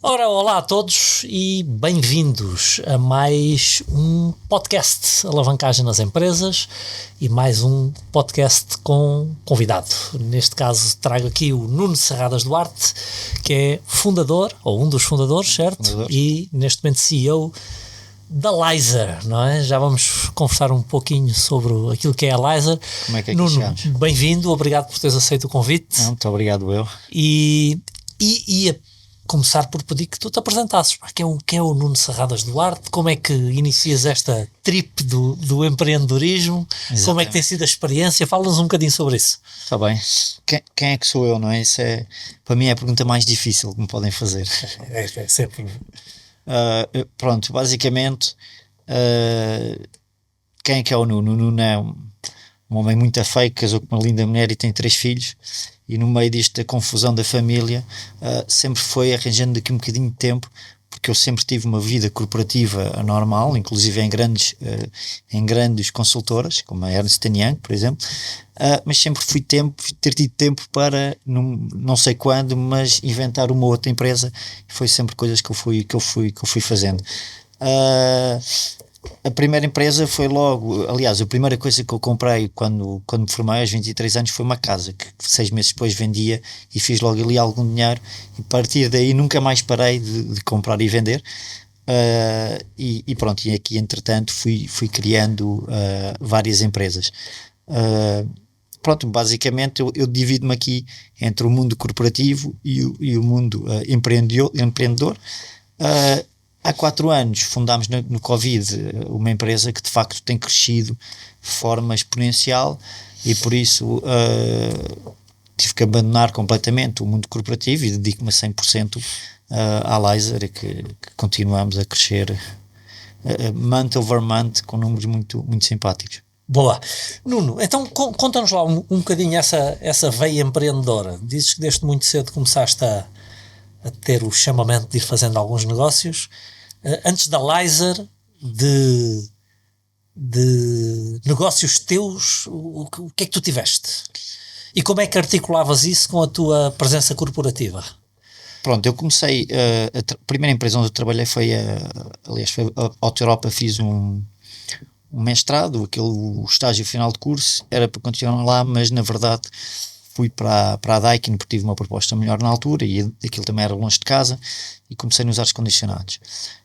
Ora, olá a todos e bem-vindos a mais um podcast Alavancagem nas Empresas e mais um podcast com convidado. Neste caso trago aqui o Nuno Serradas Duarte, que é fundador, ou um dos fundadores, certo? E neste momento CEO da Laser, não é? Já vamos conversar um pouquinho sobre aquilo que é a Laser. Como é que aqui Nuno, chegamos? bem-vindo, obrigado por teres aceito o convite. Muito obrigado eu. E ia começar por pedir que tu te apresentasses. Quem é o Nuno Serradas Duarte? Como é que inicias esta trip do empreendedorismo? Exatamente. Como é que tem sido a experiência? Fala-nos um bocadinho sobre isso. Está bem. Quem é que sou eu, não é? Isso é, para mim, é a pergunta mais difícil que me podem fazer. É sempre... Pronto, basicamente, quem é que é o Nuno? O Nuno é um homem muito afeito, casou com uma linda mulher e tem 3 filhos, e no meio disto da confusão da família, sempre foi arranjando aqui um bocadinho de tempo, porque eu sempre tive uma vida corporativa normal, inclusive em grandes consultoras, como a Ernst & Young, por exemplo, mas sempre ter tido tempo para, não sei quando, mas inventar uma outra empresa. Foi sempre coisas que eu fui fazendo. A primeira empresa foi logo, aliás, a primeira coisa que eu comprei quando me formei aos 23 anos foi uma casa, que 6 meses depois vendia, e fiz logo ali algum dinheiro, e a partir daí nunca mais parei de comprar e vender. E pronto, e aqui entretanto fui criando várias empresas. Pronto, basicamente eu divido-me aqui entre o mundo corporativo e o mundo empreendedor. Há 4 anos fundámos no Covid uma empresa que de facto tem crescido de forma exponencial, e por isso tive que abandonar completamente o mundo corporativo e dedico-me a 100% à Laser, que continuamos a crescer month over month com números muito, muito simpáticos. Boa. Nuno, então conta-nos lá um bocadinho essa veia empreendedora. Dizes que desde muito cedo começaste a ter o chamamento de ir fazendo alguns negócios. Antes da Laser, de negócios teus, o que é que tu tiveste? E como é que articulavas isso com a tua presença corporativa? Pronto, eu comecei, a primeira empresa onde eu trabalhei foi a Auto Europa. Fiz um mestrado, o estágio final de curso era para continuar lá, mas na verdade fui para a Daikin porque tive uma proposta melhor na altura, e aquilo também era longe de casa, e comecei nos ar-condicionados.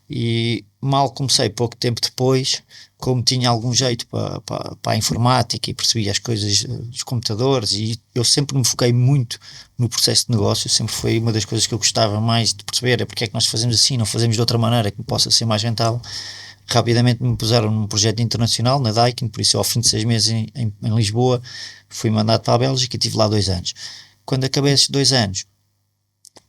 E mal comecei, pouco tempo depois, como tinha algum jeito para a informática e percebia as coisas dos computadores, e eu sempre me foquei muito no processo de negócio, sempre foi uma das coisas que eu gostava mais de perceber, é porque é que nós fazemos assim, não fazemos de outra maneira que possa ser mais rentável. Rapidamente me puseram num projeto internacional na Daikin, por isso ao fim de 6 meses em Lisboa fui mandado para a Bélgica e estive lá 2 anos. Quando acabei esses 2 anos,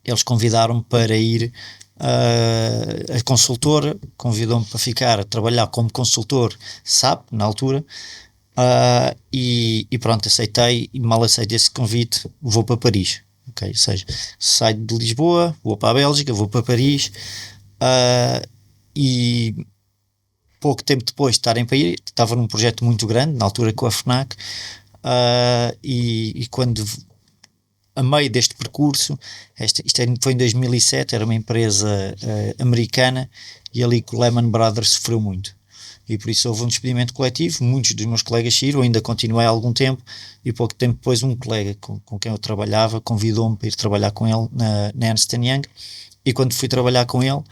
eles convidaram-me para ir a consultora, convidou-me para ficar a trabalhar como consultor SAP na altura, e pronto, aceitei, e mal aceitei esse convite, vou para Paris. Okay? Ou seja, saio de Lisboa, vou para a Bélgica, vou para Paris, e pouco tempo depois de estar em Paris, estava num projeto muito grande, na altura com a FNAC, e quando a meio deste percurso, isto foi em 2007, era uma empresa americana, e ali que o Lehman Brothers sofreu muito, e por isso houve um despedimento coletivo. Muitos dos meus colegas saíram, ainda continuei há algum tempo, e pouco tempo depois um colega com quem eu trabalhava convidou-me para ir trabalhar com ele na Ernst & Young, e quando fui trabalhar com ele,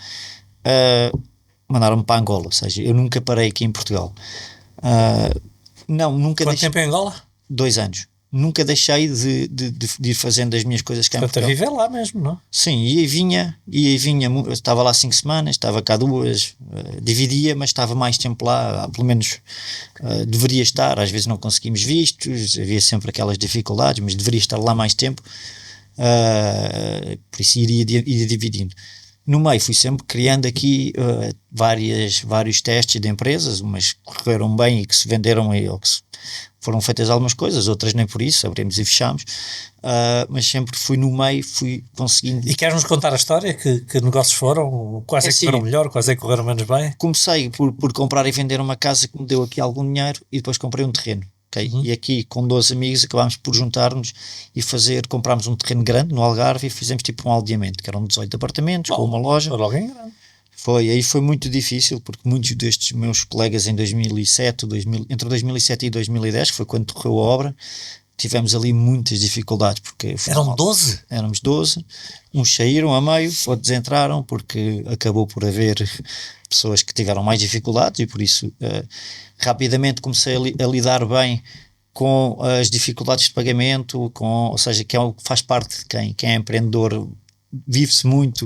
mandaram-me para Angola. Ou seja, eu nunca parei aqui em Portugal. Nunca. Quanto tempo em Angola? 2 anos. Nunca deixei de ir fazendo as minhas coisas cá em Portugal. A viver lá mesmo, não? Sim, ia e vinha, estava lá 5 semanas, estava cá 2, dividia, mas estava mais tempo lá, pelo menos deveria estar. Às vezes não conseguimos vistos, havia sempre aquelas dificuldades, mas deveria estar lá mais tempo, por isso iria dividindo. No meio fui sempre criando aqui vários testes de empresas, umas que correram bem e que se venderam, ou que foram feitas algumas coisas, outras nem por isso, abrimos e fechamos, mas sempre fui no meio, fui conseguindo. E queres-nos contar a história? Que negócios foram? Quais é que correram melhor, quais é que correram menos bem? Comecei por comprar e vender uma casa que me deu aqui algum dinheiro, e depois comprei um terreno. ok? E aqui com 12 amigos acabámos por juntar-nos e comprámos um terreno grande no Algarve e fizemos tipo um aldeamento, que eram 18 apartamentos com uma loja. Foi logo em grande. Aí foi muito difícil, porque muitos destes meus colegas em 2007, entre 2007 e 2010, que foi quando decorreu a obra, tivemos ali muitas dificuldades, porque Eram 12? Éramos 12, uns saíram a meio, outros entraram, porque acabou por haver pessoas que tiveram mais dificuldades e por isso rapidamente comecei a lidar bem com as dificuldades de pagamento, ou seja, que faz parte de quem é empreendedor, vive-se muito,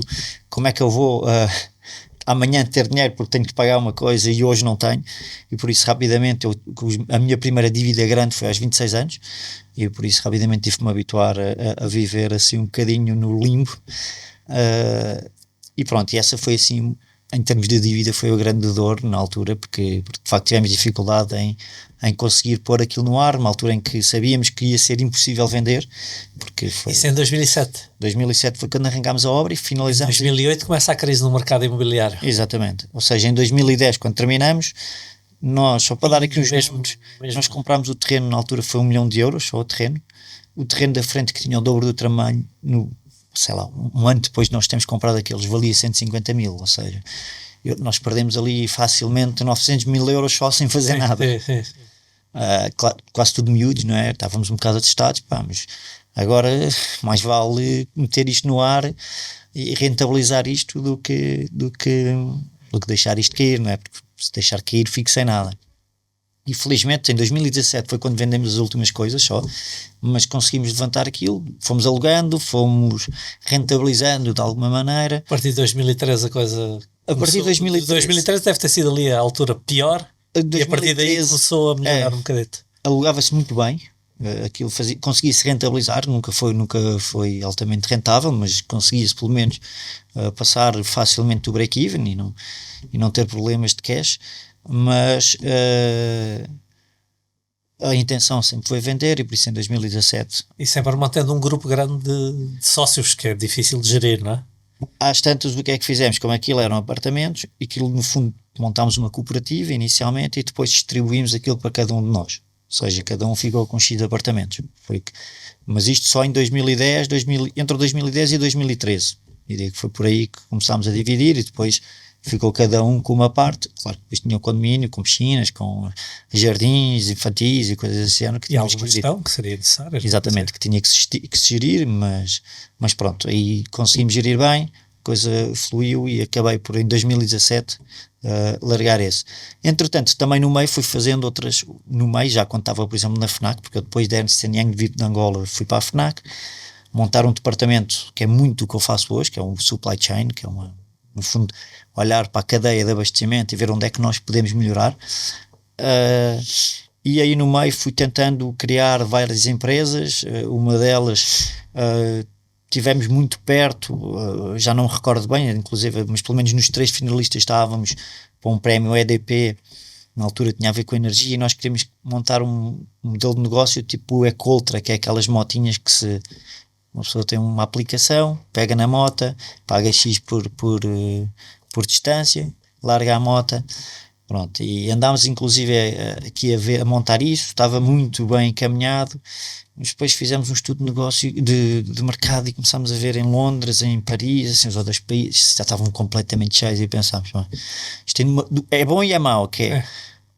como é que eu vou amanhã ter dinheiro porque tenho que pagar uma coisa e hoje não tenho, e por isso rapidamente a minha primeira dívida grande foi aos 26 anos e por isso rapidamente tive que me habituar a viver assim um bocadinho no limbo, e pronto, e essa foi assim, em termos de dívida, foi a grande dor na altura, porque de facto tivemos dificuldade em conseguir pôr aquilo no ar, numa altura em que sabíamos que ia ser impossível vender, porque foi... Isso em 2007? 2007 foi quando arrancámos a obra e finalizamos... Em 2008 começa a crise no mercado imobiliário. Exatamente, ou seja, em 2010 quando terminamos, nós, só para dar aqui uns números, nós comprámos o terreno, na altura foi 1 milhão de euros, só o terreno da frente que tinha o dobro do tamanho, sei lá, um ano depois de nós termos comprado aqueles, valia 150 mil, ou seja, nós perdemos ali facilmente 900 mil euros só sem fazer nada. Sim. Claro, quase tudo miúdos, não é? Estávamos um bocado atestados, mas agora mais vale meter isto no ar e rentabilizar isto do que deixar isto cair, não é? Porque se deixar cair fico sem nada. E felizmente em 2017 foi quando vendemos as últimas coisas só, mas conseguimos levantar aquilo, fomos alugando, fomos rentabilizando de alguma maneira. A partir de 2013 a coisa... A partir de 2013 deve ter sido ali a altura pior, 2013, e a partir daí começou a melhorar um bocadito. Alugava-se muito bem, aquilo conseguia-se rentabilizar, nunca foi altamente rentável, mas conseguia-se pelo menos passar facilmente do break-even e não ter problemas de cash, mas a intenção sempre foi vender e por isso em 2017... E sempre mantendo um grupo grande de sócios, que é difícil de gerir, não é? Às tantas, o que é que fizemos? Como aquilo eram apartamentos, aquilo no fundo montámos uma cooperativa inicialmente e depois distribuímos aquilo para cada um de nós, ou seja, cada um ficou com X apartamentos. Mas isto só em 2010, entre 2010 e 2013, diria que foi por aí que começámos a dividir e depois ficou cada um com uma parte. Claro que depois tinha um condomínio com piscinas, com jardins infantis e coisas assim. E alguma gestão que seria necessária. Exatamente, que tinha que se gerir, mas pronto, aí conseguimos gerir bem, a coisa fluiu e acabei por em 2017 largar esse. Entretanto, também no meio fui fazendo outras, no meio já quando estava por exemplo na FNAC, porque eu depois de Ernst & Young de Angola fui para a FNAC, montar um departamento que é muito o que eu faço hoje, que é um supply chain, que é no fundo olhar para a cadeia de abastecimento e ver onde é que nós podemos melhorar, e aí no meio fui tentando criar várias empresas, uma delas tivemos muito perto, já não me recordo bem, inclusive, mas pelo menos nos 3 finalistas estávamos para um prémio EDP, na altura tinha a ver com energia, e nós queríamos montar um modelo de negócio tipo o Ecoltra, que é aquelas motinhas que uma pessoa tem uma aplicação, pega na moto, paga X por distância, larga a moto, pronto, e andámos inclusive aqui a montar isso, estava muito bem encaminhado, mas depois fizemos um estudo de negócio de mercado e começámos a ver em Londres, em Paris, assim, os outros países já estavam completamente cheios e pensámos, isto é bom e é mau, que é,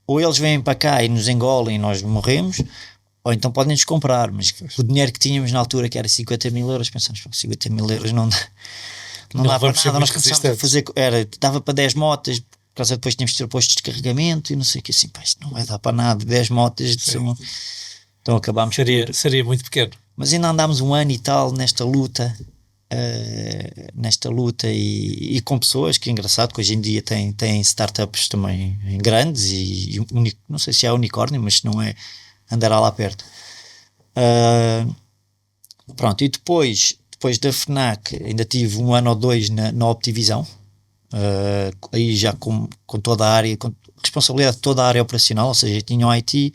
ou eles vêm para cá e nos engolem e nós morremos, ou então podem-nos comprar, mas o dinheiro que tínhamos na altura, que era 50 mil euros, pensámos, 50 mil euros não dá para nada, nós começámos a fazer, dava para 10 motas, por causa depois tínhamos de ter postos de carregamento e não sei o que, assim, isto não vai dar para nada, 10 motas, então acabámos... Seria muito pequeno. Mas ainda andámos um ano e tal nesta luta, e com pessoas que é engraçado, que hoje em dia tem startups também grandes e não sei se é unicórnio, mas se não é, andará lá perto. Pronto, e depois da FNAC ainda tive 1 ano ou 2 na Optivisão, aí já com toda a área, com responsabilidade de toda a área operacional, ou seja, tinha o IT,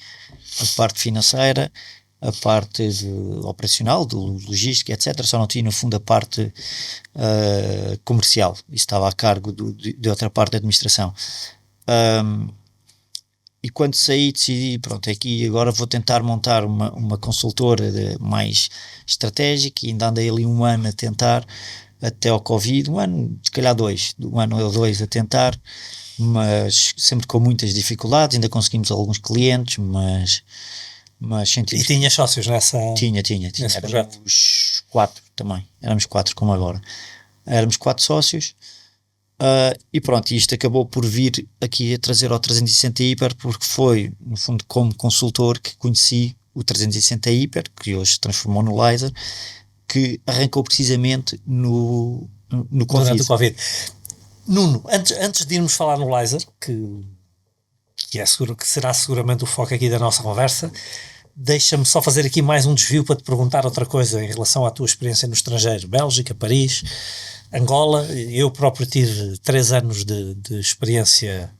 a parte financeira, a parte operacional, de logística, etc. Só não tinha no fundo a parte comercial, isso estava a cargo de outra parte da administração. e quando saí decidi, pronto, aqui agora vou tentar montar uma consultora mais estratégica, e ainda andei ali um ano a tentar, até ao Covid, um ano, se calhar um ano ou dois a tentar, mas sempre com muitas dificuldades, ainda conseguimos alguns clientes, mas sentimos... E tinhas sócios nessa... Tinha, éramos 4 também, éramos 4 como agora, éramos 4 sócios. E pronto, isto acabou por vir aqui a trazer ao 360 Hiper, porque foi, no fundo, como consultor que conheci o 360 Hiper, que hoje se transformou no Laser, que arrancou precisamente no Covid. Durante o Covid. Nuno, antes de irmos falar no Laser, que será seguramente o foco aqui da nossa conversa, deixa-me só fazer aqui mais um desvio para te perguntar outra coisa em relação à tua experiência no estrangeiro. Bélgica, Paris, Angola. Eu próprio tive 3 anos de experiência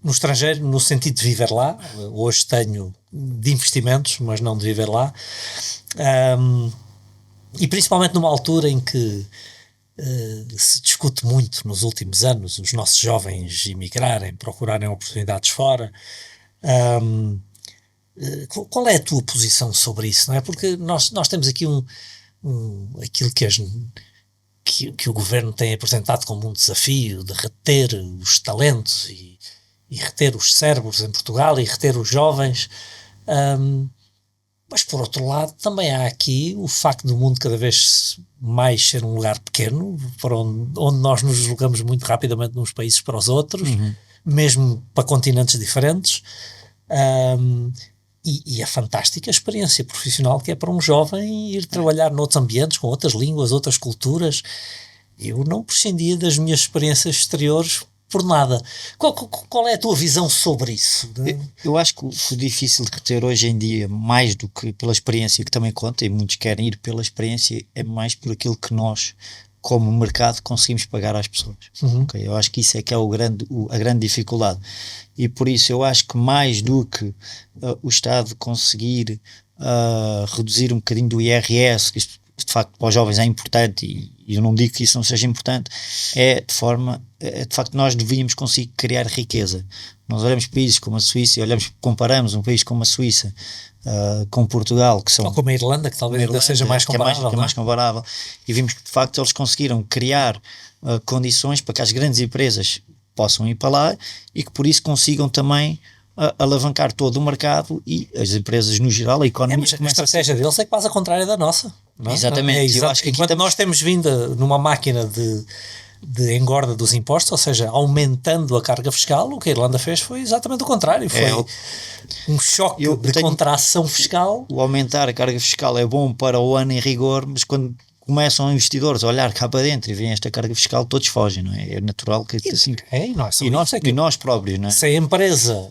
no estrangeiro, no sentido de viver lá. Hoje tenho de investimentos, mas não de viver lá. E principalmente numa altura em que se discute muito nos últimos anos os nossos jovens emigrarem, procurarem oportunidades fora. Qual é a tua posição sobre isso? Não é? Porque nós temos aqui aquilo que o governo tem apresentado como um desafio de reter os talentos e reter os cérebros em Portugal e reter os jovens, mas por outro lado também há aqui o facto do mundo cada vez mais ser um lugar pequeno, para onde nós nos deslocamos muito rapidamente de uns países para os outros, mesmo para continentes diferentes, e a fantástica experiência profissional que é para um jovem ir trabalhar noutros ambientes, com outras línguas, outras culturas. Eu não prescindia das minhas experiências exteriores por nada. Qual é a tua visão sobre isso? Eu acho que o difícil de reter hoje em dia, mais do que pela experiência, que também conta, e muitos querem ir pela experiência, é mais por aquilo que nós, como mercado, conseguimos pagar às pessoas. Okay? Eu acho que isso é que é a grande dificuldade. E por isso eu acho que mais do que o Estado conseguir reduzir um bocadinho do IRS, que isto de facto para os jovens é importante, e eu não digo que isso não seja importante, de facto nós devíamos conseguir criar riqueza. Nós olhamos países como a Suíça, comparamos um país como a Suíça com Portugal, que são... Ou como a Irlanda, que talvez ainda seja mais comparável. Que é mais comparável, e vimos que de facto eles conseguiram criar condições para que as grandes empresas possam ir para lá, e que por isso consigam também alavancar todo o mercado, e as empresas no geral, a economia... Mas a estratégia deles é quase a contrária da nossa. Não? Exatamente. Eu acho que enquanto nós temos vindo numa máquina de engorda dos impostos, ou seja, aumentando a carga fiscal, o que a Irlanda fez foi exatamente o contrário. Foi um choque de contração fiscal. O aumentar a carga fiscal é bom para o ano em rigor, mas quando começam investidores a olhar cá para dentro e veem esta carga fiscal, todos fogem, não é? É natural que assim... E nós próprios, não é? Se a empresa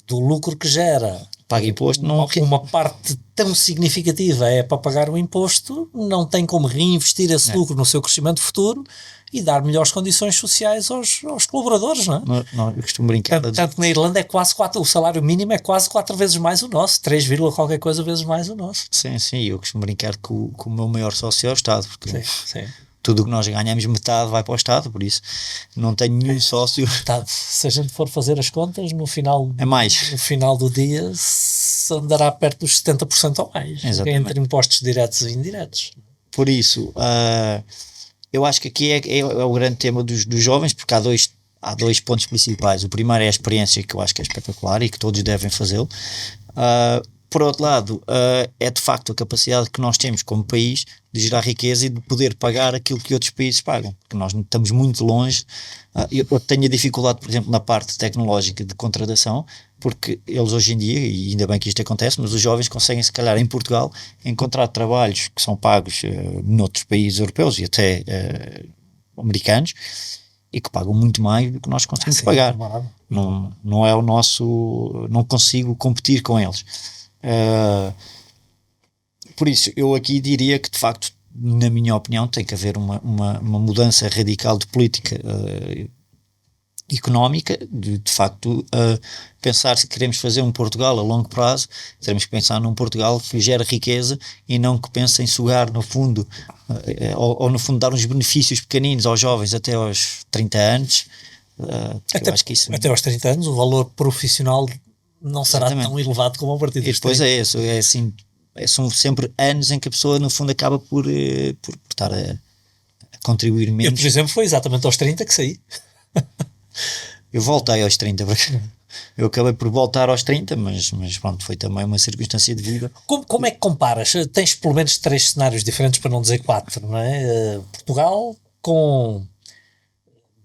do lucro que gera paga imposto, uma parte tão significativa é para pagar o imposto, não tem como reinvestir esse lucro no seu crescimento futuro e dar melhores condições sociais aos colaboradores, não é? Não, eu costumo brincar. Tanto que na Irlanda é quase 4, o salário mínimo é quase 4 vezes mais o nosso, 3, qualquer coisa vezes mais o nosso. Sim, eu costumo brincar que o meu maior sócio é o Estado, porque sim. Tudo o que nós ganhamos, metade vai para o Estado, por isso não tenho nenhum sócio. Metade. Se a gente for fazer as contas, no final do dia andará perto dos 70% ou mais. Exatamente. Entre impostos diretos e indiretos. Por isso, eu acho que aqui é o grande tema dos jovens, porque há dois pontos principais. O primeiro é a experiência, que eu acho que é espetacular e que todos devem fazê-lo. Por outro lado, é de facto a capacidade que nós temos como país de gerar riqueza e de poder pagar aquilo que outros países pagam, porque nós estamos muito longe. Eu tenho a dificuldade, por exemplo, na parte tecnológica de contratação, porque eles hoje em dia, e ainda bem que isto acontece, mas os jovens conseguem, se calhar, em Portugal, encontrar trabalhos que são pagos noutros países europeus e até americanos, e que pagam muito mais do que nós conseguimos pagar. Não é o nosso... Não consigo competir com eles. Por isso, eu aqui diria que, de facto, na minha opinião, tem que haver uma mudança radical de política económica, de facto, pensar se queremos fazer um Portugal a longo prazo, teremos que pensar num Portugal que gera riqueza e não que pense em sugar, no fundo, ou no fundo dar uns benefícios pequeninos aos jovens até aos 30 anos. Até aos 30 anos, o valor profissional não será Exatamente. tão elevado como a partir E dos depois 30. é isso, é assim, são sempre anos em que a pessoa no fundo acaba por estar a contribuir Eu, menos. por exemplo, foi exatamente aos 30 que saí. Eu voltei aos 30, porque eu acabei por voltar aos 30, mas pronto, foi também uma circunstância de vida. Como é que comparas? Tens pelo menos 3 cenários diferentes, para não dizer 4, não é? Portugal com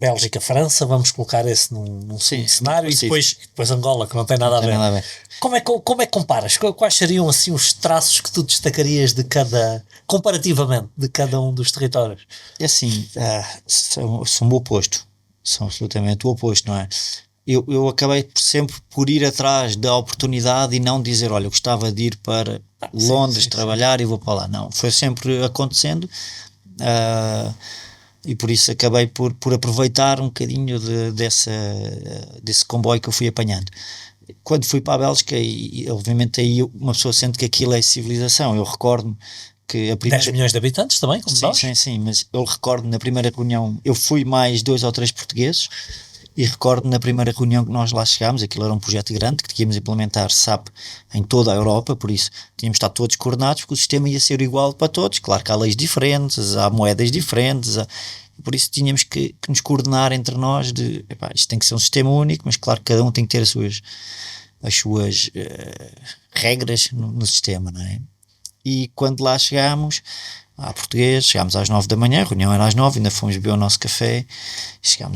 Bélgica, França, vamos colocar esse num Sim, segundo cenário, e sim. depois Angola, que não tem nada a Não tem ver. nada a ver. Como é que comparas? Quais seriam assim os traços que tu destacarias comparativamente, de cada um dos territórios? É assim, são o oposto, são absolutamente o oposto, não é? Eu acabei sempre por ir atrás da oportunidade e não dizer, olha, eu gostava de ir para Londres trabalhar e vou para lá. Não, foi sempre acontecendo, e por isso acabei por aproveitar um bocadinho desse comboio que eu fui apanhando. Quando fui para a Bélgica, e obviamente aí uma pessoa sente que aquilo é civilização. Eu recordo-me que a primeira... 10 milhões de habitantes também, como nós? Sim, mas eu recordo na primeira reunião, eu fui mais 2 ou 3 portugueses, e recordo na primeira reunião que nós lá chegámos, aquilo era um projeto grande, que tínhamos de implementar SAP em toda a Europa, por isso tínhamos de estar todos coordenados, porque o sistema ia ser igual para todos. Claro que há leis diferentes, há moedas diferentes, por isso tínhamos que nos coordenar entre nós de, isto tem que ser um sistema único, mas claro que cada um tem que ter as suas regras no sistema, não é? E quando lá chegámos, a português, chegámos às 9 da manhã, a reunião era às 9, ainda fomos beber o nosso café,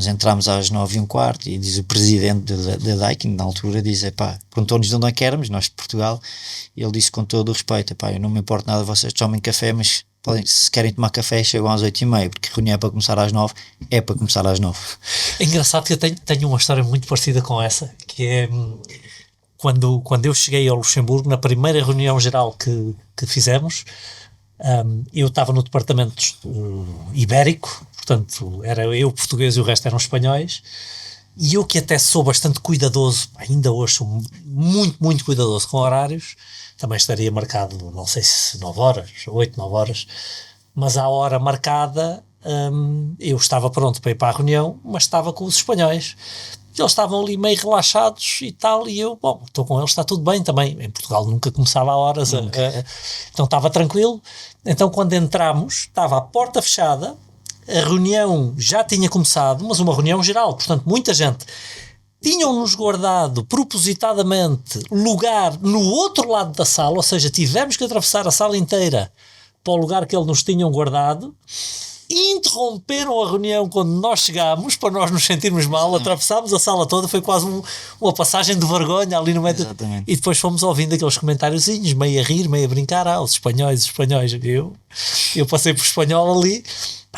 entramos às 9:15, e diz o presidente da Daikin, na altura, perguntou-nos de onde é que éramos, nós de Portugal, e ele disse com todo o respeito, eu não me importo nada, vocês tomem café, mas se querem tomar café, chegam às 8:30, porque a reunião é para começar às 9, é para começar às 9. É engraçado que eu tenho uma história muito parecida com essa, que é quando eu cheguei ao Luxemburgo, na primeira reunião geral que fizemos, eu estava no departamento ibérico, portanto era eu português e o resto eram espanhóis, e eu, que até sou bastante cuidadoso, ainda hoje sou muito, muito cuidadoso com horários, também estaria marcado, não sei se 9 horas, 8, 9 horas, mas à hora marcada eu estava pronto para ir para a reunião, mas estava com os espanhóis. Eles estavam ali meio relaxados e tal, e eu, estou com eles, está tudo bem também. Em Portugal nunca começava a horas, então estava tranquilo. Então quando entramos, estava a porta fechada, a reunião já tinha começado, mas uma reunião geral, portanto muita gente. Tinham-nos guardado propositadamente lugar no outro lado da sala, ou seja, tivemos que atravessar a sala inteira para o lugar que eles nos tinham guardado. Interromperam a reunião quando nós chegámos, para nós nos sentirmos mal, atravessámos a sala toda, foi quase uma passagem de vergonha ali no meio. Exatamente. E depois fomos ouvindo aqueles comentáriozinhos, meio a rir, meio a brincar, os espanhóis. Eu passei por espanhol ali,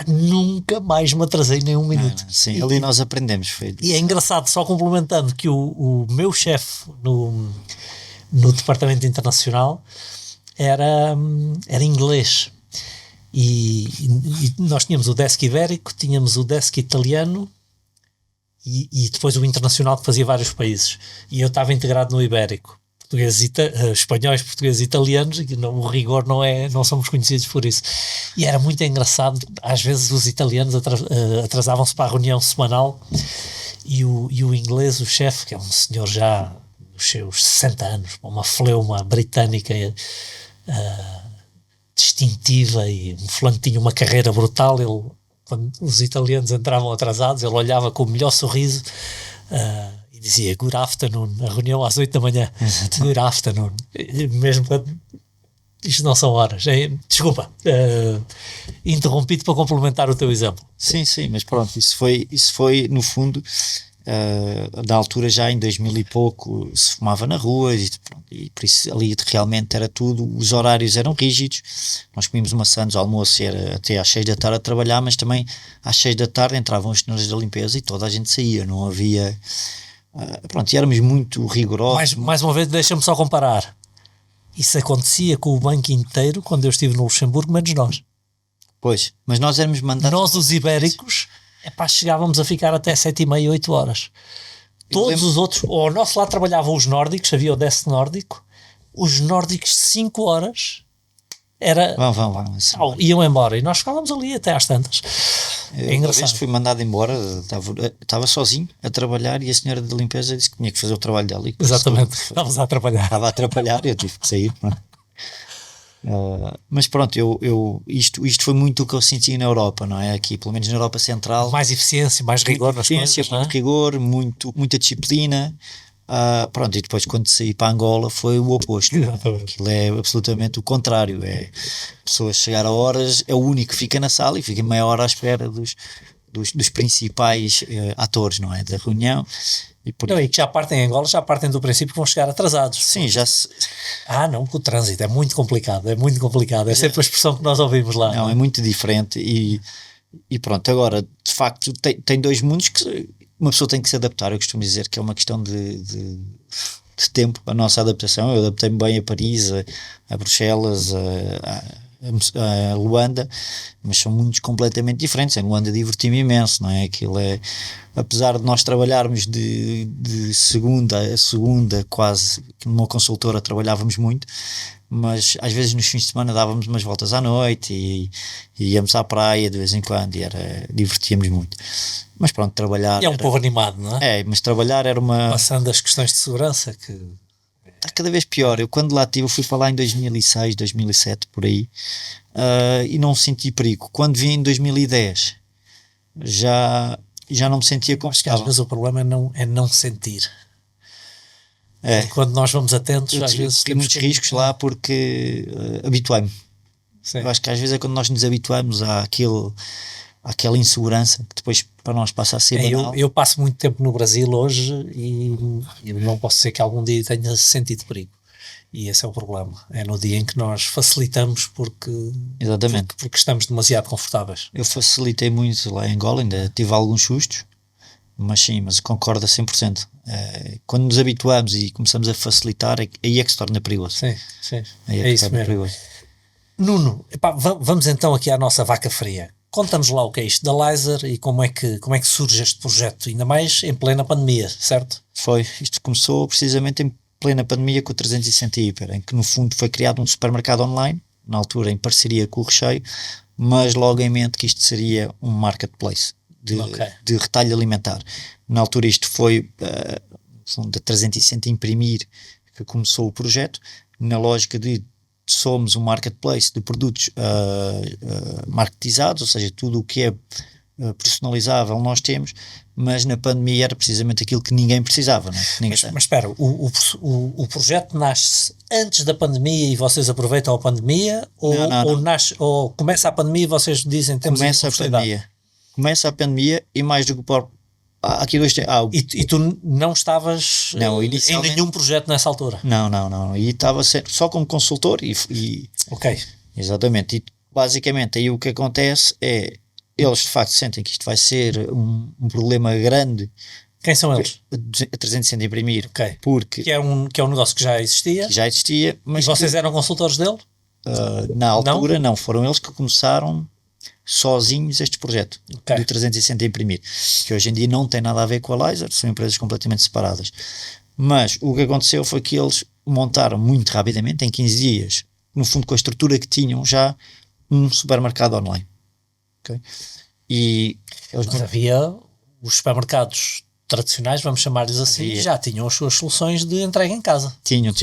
nunca mais me atrasei nem um minuto. Sim, ali nós aprendemos. E é engraçado, só complementando, que o meu chefe no departamento internacional era inglês. E nós tínhamos o desk ibérico, tínhamos o desk italiano e depois o internacional, que fazia vários países, e eu estava integrado no ibérico, espanhóis, portugueses, italianos, e o rigor não somos conhecidos por isso. E era muito engraçado, às vezes os italianos atrasavam-se para a reunião semanal, e o inglês, o chefe, que é um senhor já nos seus 60 anos, uma fleuma britânica distintiva, e um fulano tinha uma carreira brutal. Ele, quando os italianos entravam atrasados, ele olhava com o melhor sorriso e dizia good afternoon, a reunião às 8 da manhã. Good afternoon, mesmo isto não são horas. Desculpa, interrompi-te para complementar o teu exemplo. Sim, mas pronto, isso foi no fundo, da altura, já em 2000 e pouco se fumava na rua, e por isso ali realmente era tudo, os horários eram rígidos. Nós comíamos maçãs, o almoço era até às 6 da tarde a trabalhar, mas também às 6 da tarde entravam os senhores da limpeza e toda a gente saía, não havia e éramos muito rigorosos. Mais uma vez, deixa-me só comparar, isso acontecia com o banco inteiro quando eu estive no Luxemburgo, menos nós. Pois, mas nós éramos mandados. Nós, os ibéricos, chegávamos a ficar até 7:30, 8 horas. Todos os outros, ao nosso lado trabalhavam os nórdicos, havia o desk nórdico, os nórdicos 5 horas Era, Vamos. iam embora e nós ficávamos ali até às tantas. É Uma engraçado. vez fui mandado embora, estava sozinho a trabalhar e a senhora da limpeza disse que tinha que fazer o trabalho dela. Exatamente, estávamos a trabalhar. Estava a atrapalhar e eu tive que sair. Mas pronto, isto foi muito o que eu senti na Europa, não é? Aqui, pelo menos na Europa Central. Mais eficiência, mais rigor nas coisas, não é? Muito rigor, muita disciplina. Pronto, e depois quando saí para Angola foi o oposto. Exatamente. Aquilo é absolutamente o contrário. É pessoas chegar a horas, é o único que fica na sala e fica meia hora à espera dos principais atores, não é? Da reunião. E que já partem em Angola, já partem do princípio que vão chegar atrasados. Sim, já se... não, porque o trânsito é muito complicado, é sempre a expressão que nós ouvimos lá. Não, é muito diferente e pronto, agora, de facto, tem dois mundos que uma pessoa tem que se adaptar. Eu costumo dizer que é uma questão de tempo, a nossa adaptação. Eu adaptei-me bem a Paris, a Bruxelas, a Luanda, mas são mundos completamente diferentes. Em Luanda diverti-me imenso, não é? Aquilo é, apesar de nós trabalharmos de segunda a segunda, quase, numa consultora trabalhávamos muito, mas às vezes nos fins de semana dávamos umas voltas à noite e íamos à praia de vez em quando e divertíamos muito. Mas pronto, trabalhar... E é um povo animado, não é? Mas trabalhar era uma... Passando as questões de segurança que... Está cada vez pior. Eu quando lá estive, eu fui para lá em 2006, 2007, por aí, e não senti perigo. Quando vim em 2010, já não me sentia confortável. Às vezes o problema é não sentir. Quando nós vamos atentos, às vezes temos muitos riscos lá porque habituei-me. Sim. Eu acho que às vezes é quando nós nos habituamos àquela insegurança que depois para nós passa a ser banal. Eu passo muito tempo no Brasil hoje e não posso dizer que algum dia tenha sentido perigo. E esse é o problema. É no dia em que nós facilitamos porque estamos demasiado confortáveis. Eu facilitei muito lá em Angola, ainda tive alguns sustos, mas concordo a 100%. Quando nos habituamos e começamos a facilitar, aí é que se torna perigoso. Sim. É isso mesmo. Perigoso. Nuno, vamos então aqui à nossa vaca fria. Conta-nos lá o que é isto da Laser e como é que surge este projeto, ainda mais em plena pandemia, certo? Isto começou precisamente em plena pandemia com o 360 Hiper, em que no fundo foi criado um supermercado online, na altura em parceria com o Recheio, mas logo em mente que isto seria um marketplace de retalho alimentar. Na altura isto foi da 360 Imprimir que começou o projeto, na lógica de somos um marketplace de produtos marketizados, ou seja, tudo o que é personalizável nós temos, mas na pandemia era precisamente aquilo que ninguém precisava, não é? Mas espera, o projeto nasce antes da pandemia e vocês aproveitam a pandemia ou começa a pandemia e vocês dizem temos começa a pandemia e mais do que aqui e tu não estavas em nenhum projeto nessa altura? Não. E estava só como consultor e ok. Exatamente. E basicamente aí o que acontece é eles de facto sentem que isto vai ser um problema grande. Quem são eles? A 360 Imprimir. Ok. Porque que é um negócio que já existia. Mas e vocês eram consultores dele? Na altura não. Foram eles que começaram sozinhos este projeto do 360 Imprimir, que hoje em dia não tem nada a ver com a Laser, são empresas completamente separadas. Mas o que aconteceu foi que eles montaram muito rapidamente, em 15 dias, no fundo com a estrutura que tinham já, um supermercado online. Okay? E mas havia os supermercados tradicionais, vamos chamar-lhes assim, já tinham as suas soluções de entrega em casa. Tinham.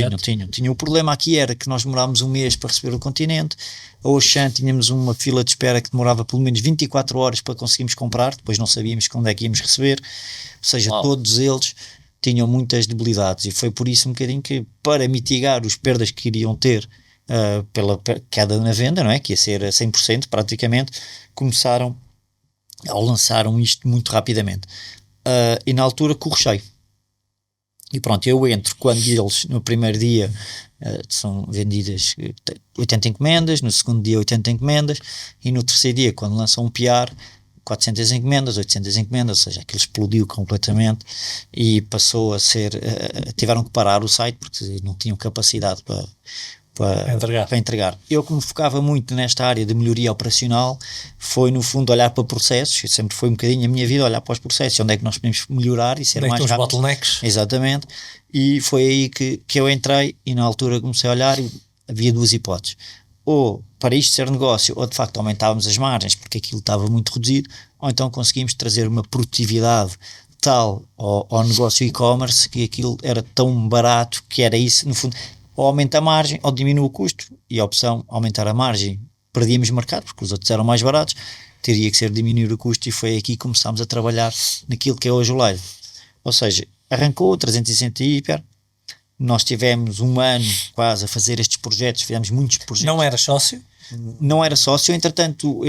O problema aqui era que nós demorámos um mês para receber o continente. A Auchan tínhamos uma fila de espera que demorava pelo menos 24 horas para conseguirmmos comprar, depois não sabíamos quando é que íamos receber, ou seja, todos eles tinham muitas debilidades e foi por isso um bocadinho que, para mitigar as perdas que iriam ter pela queda na venda, não é? Que ia ser a 100% praticamente, lançaram isto muito rapidamente. E na altura com o Recheio. E pronto, eu entro quando eles no primeiro dia são vendidas 80 encomendas, no segundo dia 80 encomendas e no terceiro dia quando lançam um PR 400 encomendas, 800 encomendas, ou seja, aquilo explodiu completamente e passou a ser, tiveram que parar o site porque não tinham capacidade para entregar. Eu, como focava muito nesta área de melhoria operacional, foi no fundo olhar para processos, sempre foi um bocadinho a minha vida olhar para os processos, onde é que nós podemos melhorar e ser mais rápido. Bottlenecks. Exatamente, e foi aí que eu entrei e na altura comecei a olhar e havia duas hipóteses. ou para isto ser negócio, ou de facto aumentávamos as margens porque aquilo estava muito reduzido, ou então conseguimos trazer uma produtividade tal ao negócio e-commerce que aquilo era tão barato que era isso, no fundo, ou aumenta a margem ou diminui o custo, e a opção aumentar a margem, perdíamos mercado porque os outros eram mais baratos, teria que ser diminuir o custo, e foi aqui que começámos a trabalhar naquilo que é hoje o Live. Ou seja, arrancou o 360 Hiper, nós tivemos um ano quase a fazer estes projetos, fizemos muitos projetos. Não era sócio? Não era sócio, entretanto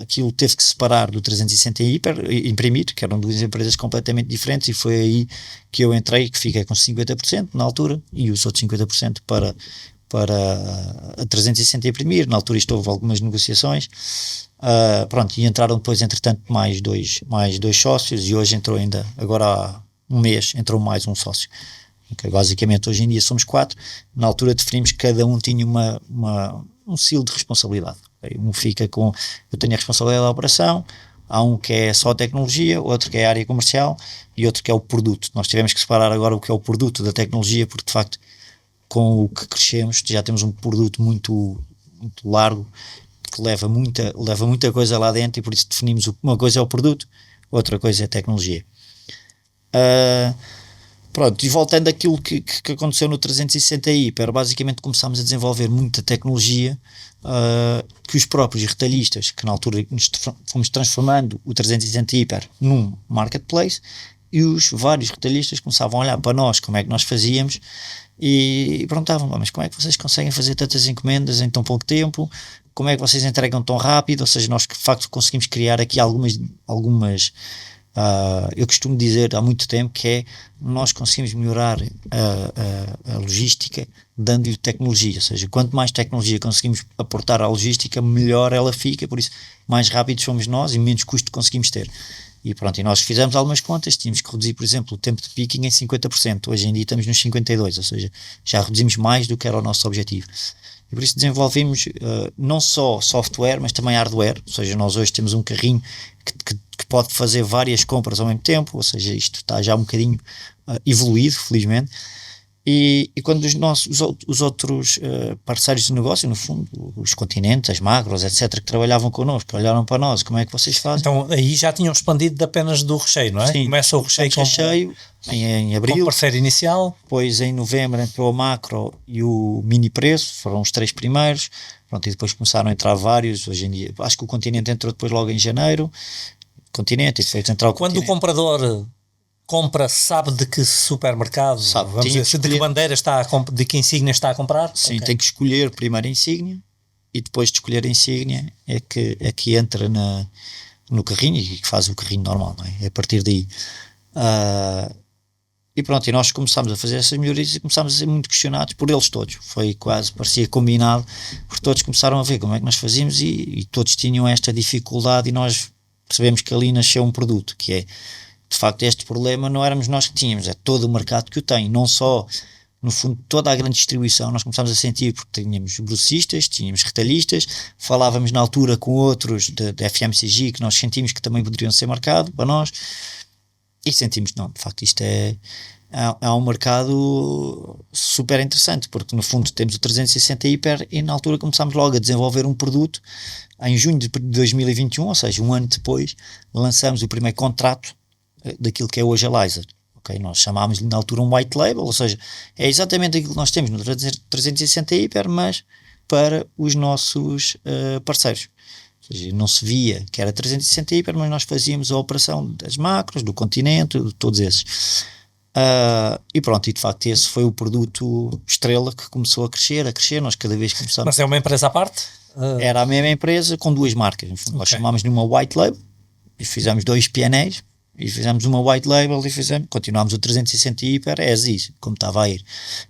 aquilo teve que separar do 360 Hiper, imprimir, que eram duas empresas completamente diferentes, e foi aí que eu entrei, que fiquei com 50% na altura, e os outros 50% para a 360 imprimir. Na altura isto houve algumas negociações, pronto, e entraram depois entretanto mais dois sócios, e hoje entrou ainda, agora há um mês, entrou mais um sócio. Okay, basicamente hoje em dia somos 4, na altura definimos que cada um tinha um silo de responsabilidade. Okay? Um fica com, eu tenho a responsabilidade da operação, há um que é só tecnologia, outro que é a área comercial e outro que é o produto. Nós tivemos que separar agora o que é o produto da tecnologia, porque de facto com o que crescemos já temos um produto muito largo, que leva muita coisa lá dentro, e por isso definimos uma coisa é o produto, outra coisa é a tecnologia. Pronto, e voltando àquilo que aconteceu no 360 Hiper, basicamente começámos a desenvolver muita tecnologia, que os próprios retalhistas, que na altura fomos transformando o 360 Hiper num marketplace, e os vários retalhistas começavam a olhar para nós, como é que nós fazíamos, e perguntavam, mas como é que vocês conseguem fazer tantas encomendas em tão pouco tempo, como é que vocês entregam tão rápido? Ou seja, nós de facto conseguimos criar aqui algumas eu costumo dizer há muito tempo que é, nós conseguimos melhorar a logística dando-lhe tecnologia, ou seja, quanto mais tecnologia conseguimos aportar à logística, melhor ela fica, por isso mais rápidos somos nós e menos custo conseguimos ter. E pronto, e nós fizemos algumas contas, tínhamos que reduzir, por exemplo, o tempo de picking em 50%, hoje em dia estamos nos 52%, ou seja, já reduzimos mais do que era o nosso objetivo. E por isso desenvolvemos não só software, mas também hardware, ou seja, nós hoje temos um carrinho que pode fazer várias compras ao mesmo tempo, ou seja, isto está já um bocadinho evoluído, felizmente. E quando os outros parceiros de negócio, no fundo, os Continentes, as Macros, etc., que trabalhavam connosco, olharam para nós, como é que vocês fazem? Então aí já tinham expandido de apenas do recheio, não é? Sim, começa o recheio em abril, com o parceiro inicial. depois em novembro entrou o Macro e o Mini Preço, foram os 3 primeiros, pronto, e depois começaram a entrar vários. Hoje em dia, acho que o Continente entrou depois logo em janeiro, Continente, e depois entrar o Quando Continente. o comprador compra, sabe de que supermercado, Sabe, vamos dizer, de que bandeira de que insígnia está a comprar? Sim, okay. Tem que escolher primeiro a insígnia, e depois de escolher a insígnia é que entra no carrinho e que faz o carrinho normal, não é? É a partir daí. E pronto, e nós começámos a fazer essas melhorias e começámos a ser muito questionados por eles todos. Foi quase, parecia combinado, porque todos começaram a ver como é que nós fazíamos, e todos tinham esta dificuldade, e nós percebemos que ali nasceu um produto, que é, de facto, este problema não éramos nós que tínhamos, é todo o mercado que o tem, não só, no fundo, toda a grande distribuição. Nós começámos a sentir, porque tínhamos grossistas, tínhamos retalhistas, falávamos na altura com outros da FMCG, que nós sentimos que também poderiam ser mercado para nós, e sentimos, não, de facto, isto é um mercado super interessante, porque no fundo temos o 360 Hiper, e na altura começámos logo a desenvolver um produto. Em junho de 2021, ou seja, um ano depois, lançamos o primeiro contrato daquilo que é hoje a Laser. Okay? Nós chamámos-lhe na altura um white label, ou seja, é exatamente aquilo que nós temos no 360 Hiper, mas para os nossos parceiros. Ou seja, não se via que era 360 Hiper, mas nós fazíamos a operação das Macros, do Continente, de todos esses. E pronto, e de facto esse foi o produto estrela que começou a crescer, nós cada vez começamos... Mas é uma empresa à parte? Era a mesma empresa com 2 marcas, okay. Nós chamámos de uma white label, e fizemos 2 PNAs, e fizemos uma white label, e continuámos o 360 Hiper as is, como estava a ir.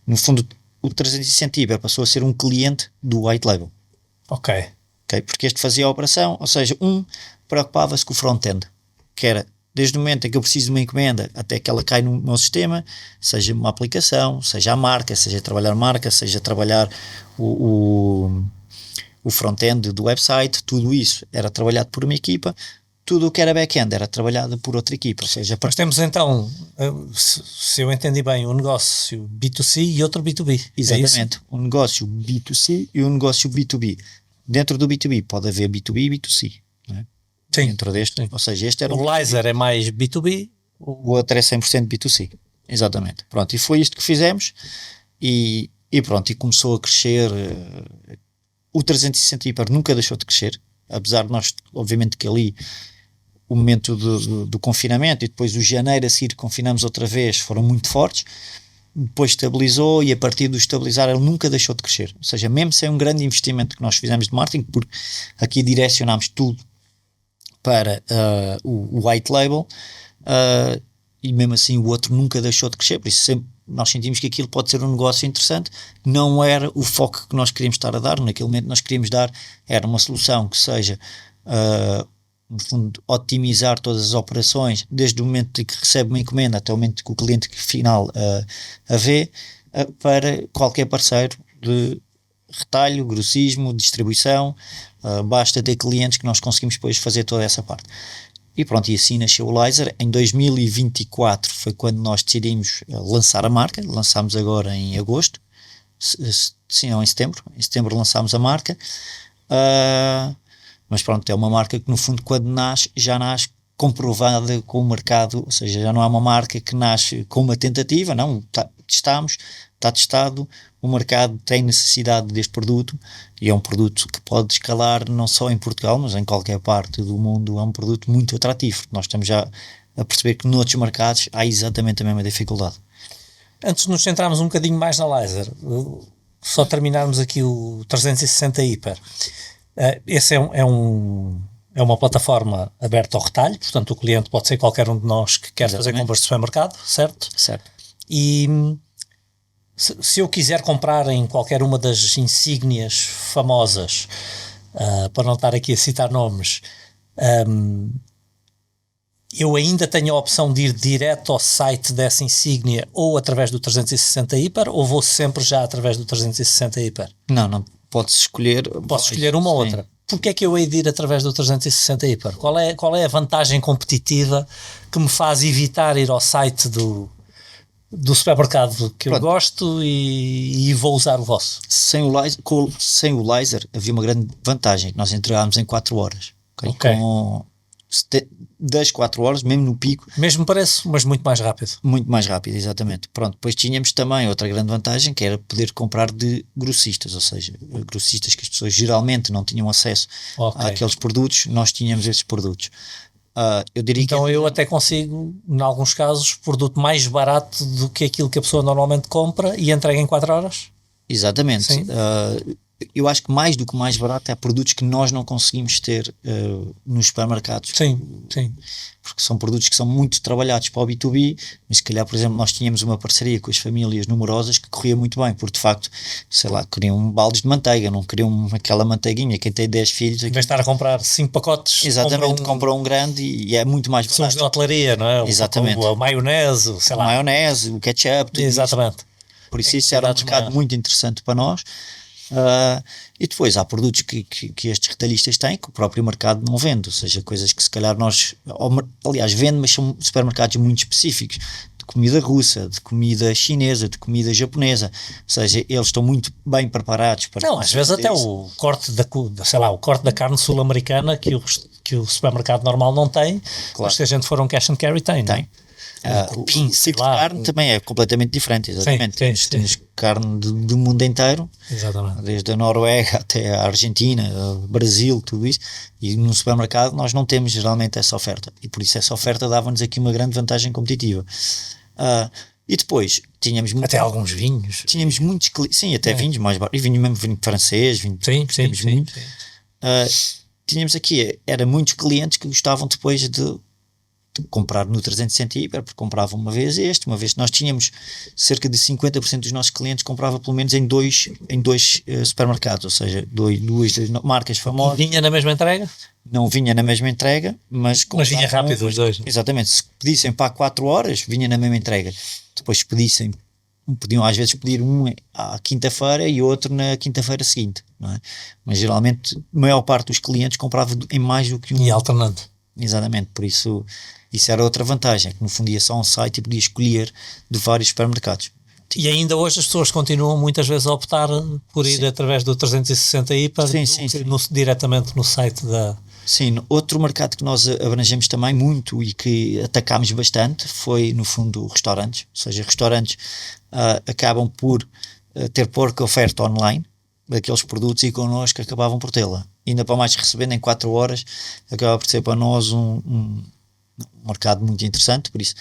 No fundo, o 360 Hiper passou a ser um cliente do white label. Ok. Porque este fazia a operação, ou seja, preocupava-se com o front-end, que era desde o momento em que eu preciso de uma encomenda até que ela cai no meu sistema, seja uma aplicação, seja a marca, seja trabalhar marca, seja trabalhar o front-end do website, tudo isso era trabalhado por uma equipa. tudo o que era back-end era trabalhado por outra equipa, ou seja, Mas temos então, se eu entendi bem, um negócio B2C e outro B2B. exatamente, um negócio B2C e um negócio B2B. Dentro do B2B pode haver B2B e B2C, não é? Sim. Dentro deste, ou seja, este era O Lizer é mais B2B, o outro é 100% B2C, exatamente. Pronto, e foi isto que fizemos e pronto, e começou a crescer. O 360 Hyper nunca deixou de crescer, apesar de nós, obviamente que ali o momento do confinamento e depois o janeiro a seguir confinamos outra vez foram muito fortes, depois estabilizou e a partir do estabilizar ele nunca deixou de crescer, ou seja, mesmo sem um grande investimento que nós fizemos de marketing, porque aqui direcionámos tudo para o white label, e mesmo assim o outro nunca deixou de crescer, por isso sempre nós sentimos que aquilo pode ser um negócio interessante, não era o foco que nós queríamos estar a dar, naquele momento nós queríamos dar, era uma solução que seja no fundo, otimizar todas as operações, desde o momento em que recebe uma encomenda até o momento que o cliente final a vê, para qualquer parceiro de retalho, grossismo, distribuição, basta ter clientes que nós conseguimos depois fazer toda essa parte. E pronto, e assim nasceu o Lizer. Em 2024 foi quando nós decidimos lançar a marca, lançámos agora em agosto, sim, não, em setembro lançámos a marca, mas pronto, é uma marca que no fundo quando nasce, já nasce comprovada com o mercado, ou seja, já não é uma marca que nasce com uma tentativa, não, está testado, o mercado tem necessidade deste produto e é um produto que pode escalar não só em Portugal, mas em qualquer parte do mundo, é um produto muito atrativo. Nós estamos já a perceber que noutros mercados há exatamente a mesma dificuldade. Antes de nos centrarmos um bocadinho mais na Lizer, só terminarmos aqui o 360 Hyper. Esse é uma plataforma aberta ao retalho, portanto o cliente pode ser qualquer um de nós que quer fazer compras de supermercado, certo? Certo. E se eu quiser comprar em qualquer uma das insígnias famosas, para não estar aqui a citar nomes, eu ainda tenho a opção de ir direto ao site dessa insígnia ou através do 360 Hyper, ou vou sempre já através do 360 Hyper? Não, podes escolher. Posso escolher uma ou outra. Porquê é que eu hei de ir através do 360 Hyper? Qual é a vantagem competitiva que me faz evitar ir ao site do supermercado que eu gosto e vou usar o vosso? Sem o Lizer havia uma grande vantagem, nós entregámos em 4 horas. Okay. Com das 4 horas, mesmo no pico. Mesmo preço, mas muito mais rápido. Muito mais rápido, exatamente. Pronto, depois tínhamos também outra grande vantagem, que era poder comprar de grossistas, ou seja, grossistas que as pessoas geralmente não tinham acesso àqueles produtos, nós tínhamos esses produtos. Eu diria então eu até consigo, em alguns casos, produto mais barato do que aquilo que a pessoa normalmente compra e entrega em 4 horas? Exatamente. Eu acho que mais do que mais barato é produtos que nós não conseguimos ter nos supermercados. Sim. Porque são produtos que são muito trabalhados para o B2B, mas se calhar, por exemplo, nós tínhamos uma parceria com as famílias numerosas que corria muito bem, porque de facto, sei lá, queriam baldes de manteiga, não queriam aquela manteiguinha, quem tem 10 filhos... Em vez de estar a comprar 5 pacotes... Exatamente, compra um grande e é muito mais barato. São de hotelaria, não é? Exatamente. A maionese, sei lá. A maionese, o ketchup... Exatamente. Isso. Por isso era um mercado muito interessante para nós. E depois há produtos que estes retalhistas têm que o próprio mercado não vende, ou seja, coisas que se calhar nós, aliás, vende, mas são supermercados muito específicos, de comida russa, de comida chinesa, de comida japonesa, ou seja, eles estão muito bem preparados para... Não, às vezes até o corte o corte da carne sul-americana que o supermercado normal não tem, claro. Mas se a gente for um cash and carry tem. O tipo de carne também é completamente diferente, exatamente. Tens carne do mundo inteiro, exatamente. Desde a Noruega até a Argentina, Brasil, tudo isso, e no supermercado nós não temos geralmente essa oferta, e por isso essa oferta dava-nos aqui uma grande vantagem competitiva. E depois tínhamos até alguns vinhos, tínhamos muitos sim, até vinhos mais baratos, e mesmo vinho francês, sim. Tínhamos aqui, era muitos clientes que gostavam depois de comprar no 360 Hyper, porque compravam uma vez nós tínhamos cerca de 50% dos nossos clientes comprava pelo menos em dois supermercados, ou seja, duas marcas famosas. E vinha na mesma entrega? Não vinha na mesma entrega, mas vinha rápido os dois. Exatamente, se pedissem para 4 horas, vinha na mesma entrega. Depois podiam às vezes pedir um à quinta-feira e outro na quinta-feira seguinte, não é? Mas geralmente a maior parte dos clientes comprava em mais do que um. E alternando. Exatamente, por isso era outra vantagem, que no fundo ia só um site e podia escolher de vários supermercados. E ainda hoje as pessoas continuam muitas vezes a optar por ir através do 360i para diretamente no site da... Sim, outro mercado que nós abrangemos também muito e que atacámos bastante foi, no fundo, restaurantes. Ou seja, restaurantes acabam por ter pouca oferta online daqueles produtos e connosco acabavam por tê-la. Ainda para mais recebendo em 4 horas, acaba por ser para nós um mercado muito interessante. Por isso,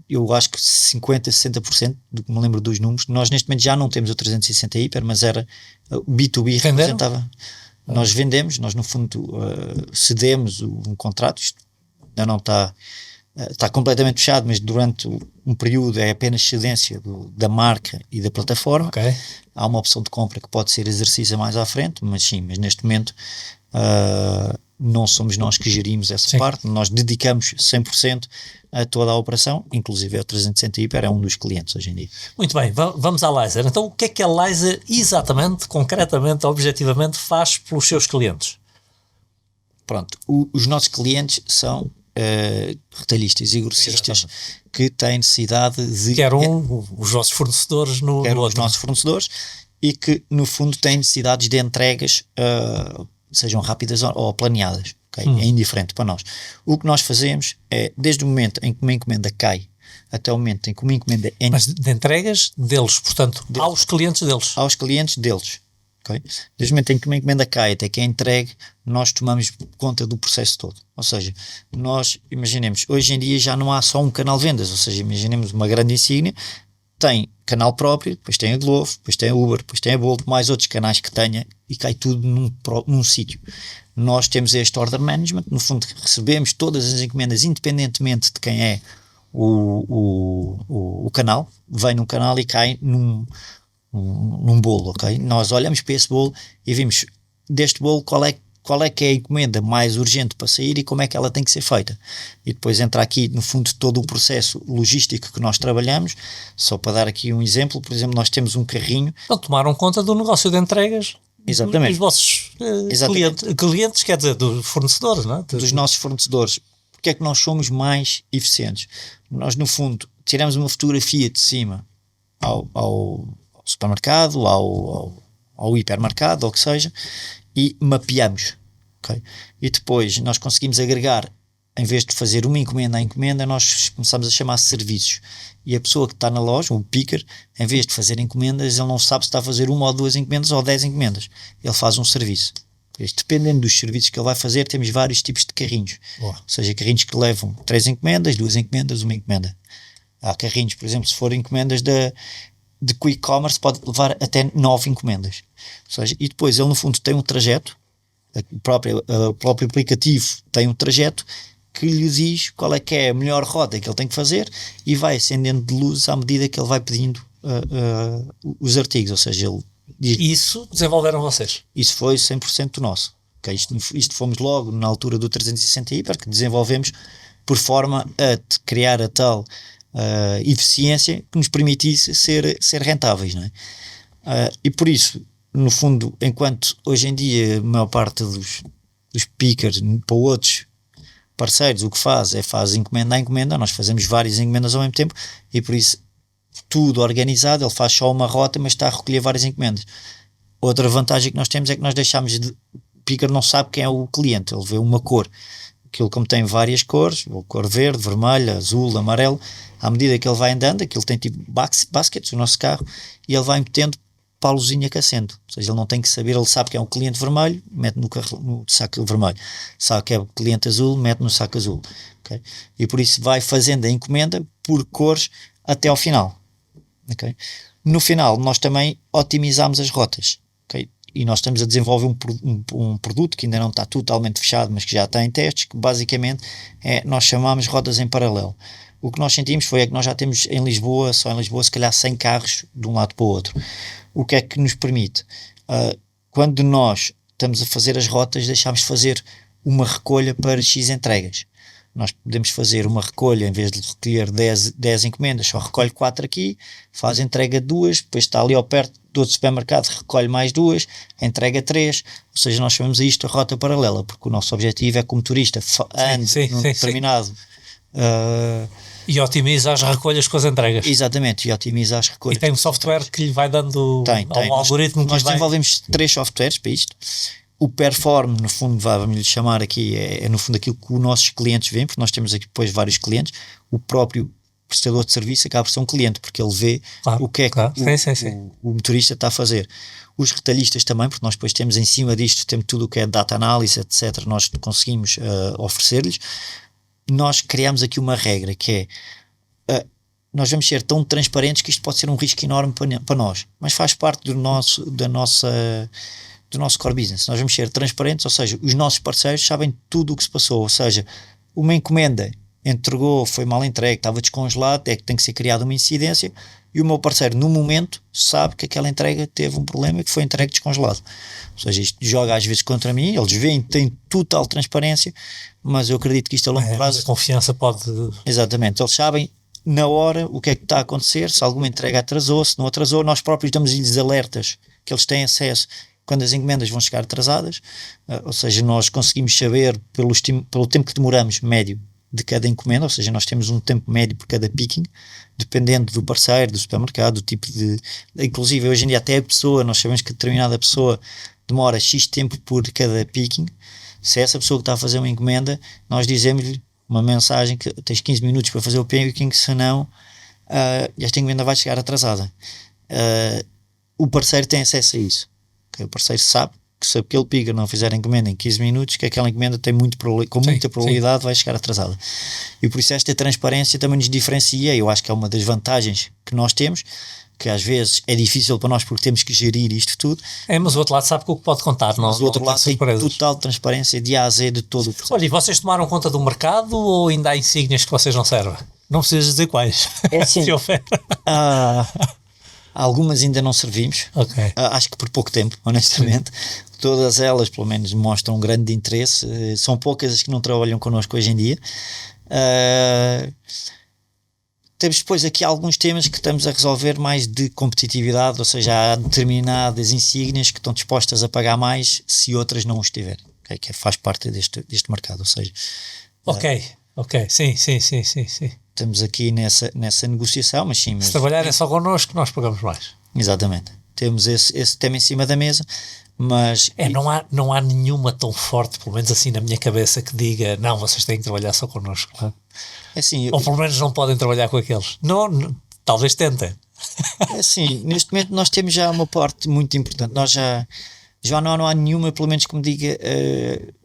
eu acho que 50%, 60% do que me lembro dos números. Nós neste momento já não temos o 360 Hiper, mas era B2B, representava. Nós vendemos, nós no fundo cedemos um contrato, isto ainda não está completamente fechado, mas durante um período é apenas cedência da marca e da plataforma. Okay. Há uma opção de compra que pode ser exercício mais à frente, mas neste momento não somos nós que gerimos essa parte, nós dedicamos 100% a toda a operação, inclusive o 360 Hiper é um dos clientes hoje em dia. Muito bem, vamos à Laser. Então o que a Laser exatamente, concretamente, objetivamente faz pelos seus clientes? Pronto, os nossos clientes são retalhistas e grossistas que têm necessidade de... Que eram os vossos fornecedores no outro. Os nossos fornecedores e que no fundo têm necessidades de entregas sejam rápidas ou planeadas, okay? É indiferente para nós. O que nós fazemos é, desde o momento em que uma encomenda cai até o momento em que uma encomenda... Mas de entregas deles, portanto, aos clientes deles. Aos clientes deles. Okay? Desde o momento em que uma encomenda cai até que é entregue, nós tomamos conta do processo todo. Ou seja, nós imaginemos, hoje em dia já não há só um canal de vendas, ou seja, imaginemos uma grande insígnia, tem canal próprio, depois tem a Glovo, depois tem a Uber, depois tem a Bolt, mais outros canais que tenha, e cai tudo num sítio. Nós temos este order management, no fundo recebemos todas as encomendas independentemente de quem é o canal, vem num canal e cai num bolo, ok? Nós olhamos para esse bolo e vimos deste bolo qual é que é a encomenda mais urgente para sair e como é que ela tem que ser feita. E depois entra aqui, no fundo, todo o processo logístico que nós trabalhamos. Só para dar aqui um exemplo, por exemplo, nós temos um carrinho... Então tomaram conta do negócio de entregas. Exatamente. Dos vossos clientes, quer dizer, dos fornecedores, não é? Dos nossos fornecedores. Porque é que nós somos mais eficientes? Nós, no fundo, tiramos uma fotografia de cima ao supermercado, ao hipermercado, ou o que seja, e mapeamos, okay? E depois nós conseguimos agregar, em vez de fazer uma encomenda a encomenda, nós começamos a chamar serviços, e a pessoa que está na loja, o picker, em vez de fazer encomendas, ele não sabe se está a fazer 1 ou 2 encomendas ou 10 encomendas, ele faz um serviço. Dependendo dos serviços que ele vai fazer, temos vários tipos de carrinhos. Ou seja, carrinhos que levam 3 encomendas, 2 encomendas, 1 encomenda. Há carrinhos, por exemplo, se forem encomendas de quick commerce, pode levar até 9 encomendas. Ou seja, e depois ele no fundo tem um trajeto, o próprio aplicativo tem um trajeto que lhe diz qual é que é a melhor rota que ele tem que fazer e vai acendendo de luz à medida que ele vai pedindo os artigos. Ou seja, ele diz, isso desenvolveram vocês? Isso foi 100% nosso. Okay? Isto fomos logo na altura do 360 Hiper, que desenvolvemos por forma a criar a tal eficiência que nos permitisse ser rentáveis, não é? E por isso, no fundo, enquanto hoje em dia a maior parte dos pickers para outros parceiros o que faz encomenda a encomenda, nós fazemos várias encomendas ao mesmo tempo e por isso tudo organizado, ele faz só uma rota mas está a recolher várias encomendas. Outra vantagem que nós temos é que nós deixamos o picker não sabe quem é o cliente, ele vê uma cor, aquilo como tem várias cores, cor verde, vermelha, azul, amarelo, à medida que ele vai andando, aquilo tem tipo baskets, o nosso carro, e ele vai metendo para a luzinha que acende. Ou seja, ele não tem que saber, ele sabe que é um cliente vermelho, mete no saco vermelho. Sabe que é um cliente azul, mete no saco azul. Okay? E por isso vai fazendo a encomenda por cores até ao final. Okay? No final, nós também otimizamos as rotas. Okay? E nós estamos a desenvolver um produto que ainda não está totalmente fechado, mas que já está em testes, que basicamente nós chamamos rotas em paralelo. O que nós sentimos foi que nós já temos em Lisboa, só em Lisboa, se calhar 100 carros de um lado para o outro. O que é que nos permite? Quando nós estamos a fazer as rotas, deixamos de fazer uma recolha para X entregas. Nós podemos fazer uma recolha, em vez de recolher 10 encomendas, só recolhe 4 aqui, faz entrega 2, depois está ali ao perto do outro supermercado, recolhe mais 2, entrega 3, ou seja, nós chamamos isto a rota paralela, porque o nosso objetivo é que o motorista ande num determinado... E otimiza as recolhas com as entregas. Exatamente, e otimiza as recolhas. E tem um software que lhe vai dando um algoritmo. Nós desenvolvemos 3 softwares para isto. O Perform, no fundo, vamos lhe chamar aqui, é no fundo aquilo que os nossos clientes veem, porque nós temos aqui depois vários clientes. O próprio prestador de serviço acaba por ser um cliente, porque ele vê o que é que o motorista está a fazer. Os retalhistas também, porque nós depois temos em cima disto, temos tudo o que é data analysis, etc. Nós conseguimos oferecer-lhes. Nós criamos aqui uma regra que é, nós vamos ser tão transparentes que isto pode ser um risco enorme para nós, mas faz parte do nosso core business. Nós vamos ser transparentes, ou seja, os nossos parceiros sabem tudo o que se passou, ou seja, uma encomenda entregou, foi mal entregue, estava descongelado, é que tem que ser criada uma incidência, e o meu parceiro no momento sabe que aquela entrega teve um problema e que foi entregue descongelado. Ou seja, isto joga às vezes contra mim, eles veem, têm total transparência, mas eu acredito que isto a longo prazo... A confiança pode... Exatamente, eles sabem na hora o que é que está a acontecer, se alguma entrega atrasou, se não atrasou, nós próprios damos-lhes alertas que eles têm acesso quando as encomendas vão chegar atrasadas, ou seja, nós conseguimos saber pelo tempo que demoramos, médio, de cada encomenda, ou seja, nós temos um tempo médio por cada picking, dependendo do parceiro, do supermercado, do tipo de... Inclusive, hoje em dia, até a pessoa, nós sabemos que determinada pessoa demora X tempo por cada picking. Se é essa pessoa que está a fazer uma encomenda, nós dizemos-lhe uma mensagem que tens 15 minutos para fazer o picking, senão esta encomenda vai chegar atrasada. O parceiro tem acesso a isso. Okay? O parceiro sabe que se aquele picker não fizer a encomenda em 15 minutos, que aquela encomenda tem com muita probabilidade vai chegar atrasada. E por isso esta transparência também nos diferencia, eu acho que é uma das vantagens que nós temos, que às vezes é difícil para nós porque temos que gerir isto tudo. Mas o outro lado sabe com o que pode contar. Mas o outro lado tem total transparência de A a Z de todo o processo. Olha, e vocês tomaram conta do mercado ou ainda há insígnias que vocês não servem? Não precisas dizer quais. É assim, algumas ainda não servimos, acho que por pouco tempo, honestamente. Todas elas, pelo menos, mostram um grande interesse. São poucas as que não trabalham connosco hoje em dia. Temos depois aqui alguns temas que estamos a resolver mais de competitividade, ou seja, há determinadas insígnias que estão dispostas a pagar mais se outras não o estiverem, que faz parte deste mercado, ou seja... Sim. Estamos aqui nessa negociação, mas sim... Se trabalharem só connosco, nós pagamos mais. Exatamente. Temos esse tema em cima da mesa, mas... Não há nenhuma tão forte, pelo menos assim na minha cabeça, que diga, não, vocês têm que trabalhar só connosco. Não? Assim, ou pelo menos não podem trabalhar com aqueles. Não, talvez tentem. Assim, neste momento nós temos já uma parte muito importante. Nós já não há nenhuma, pelo menos que me diga...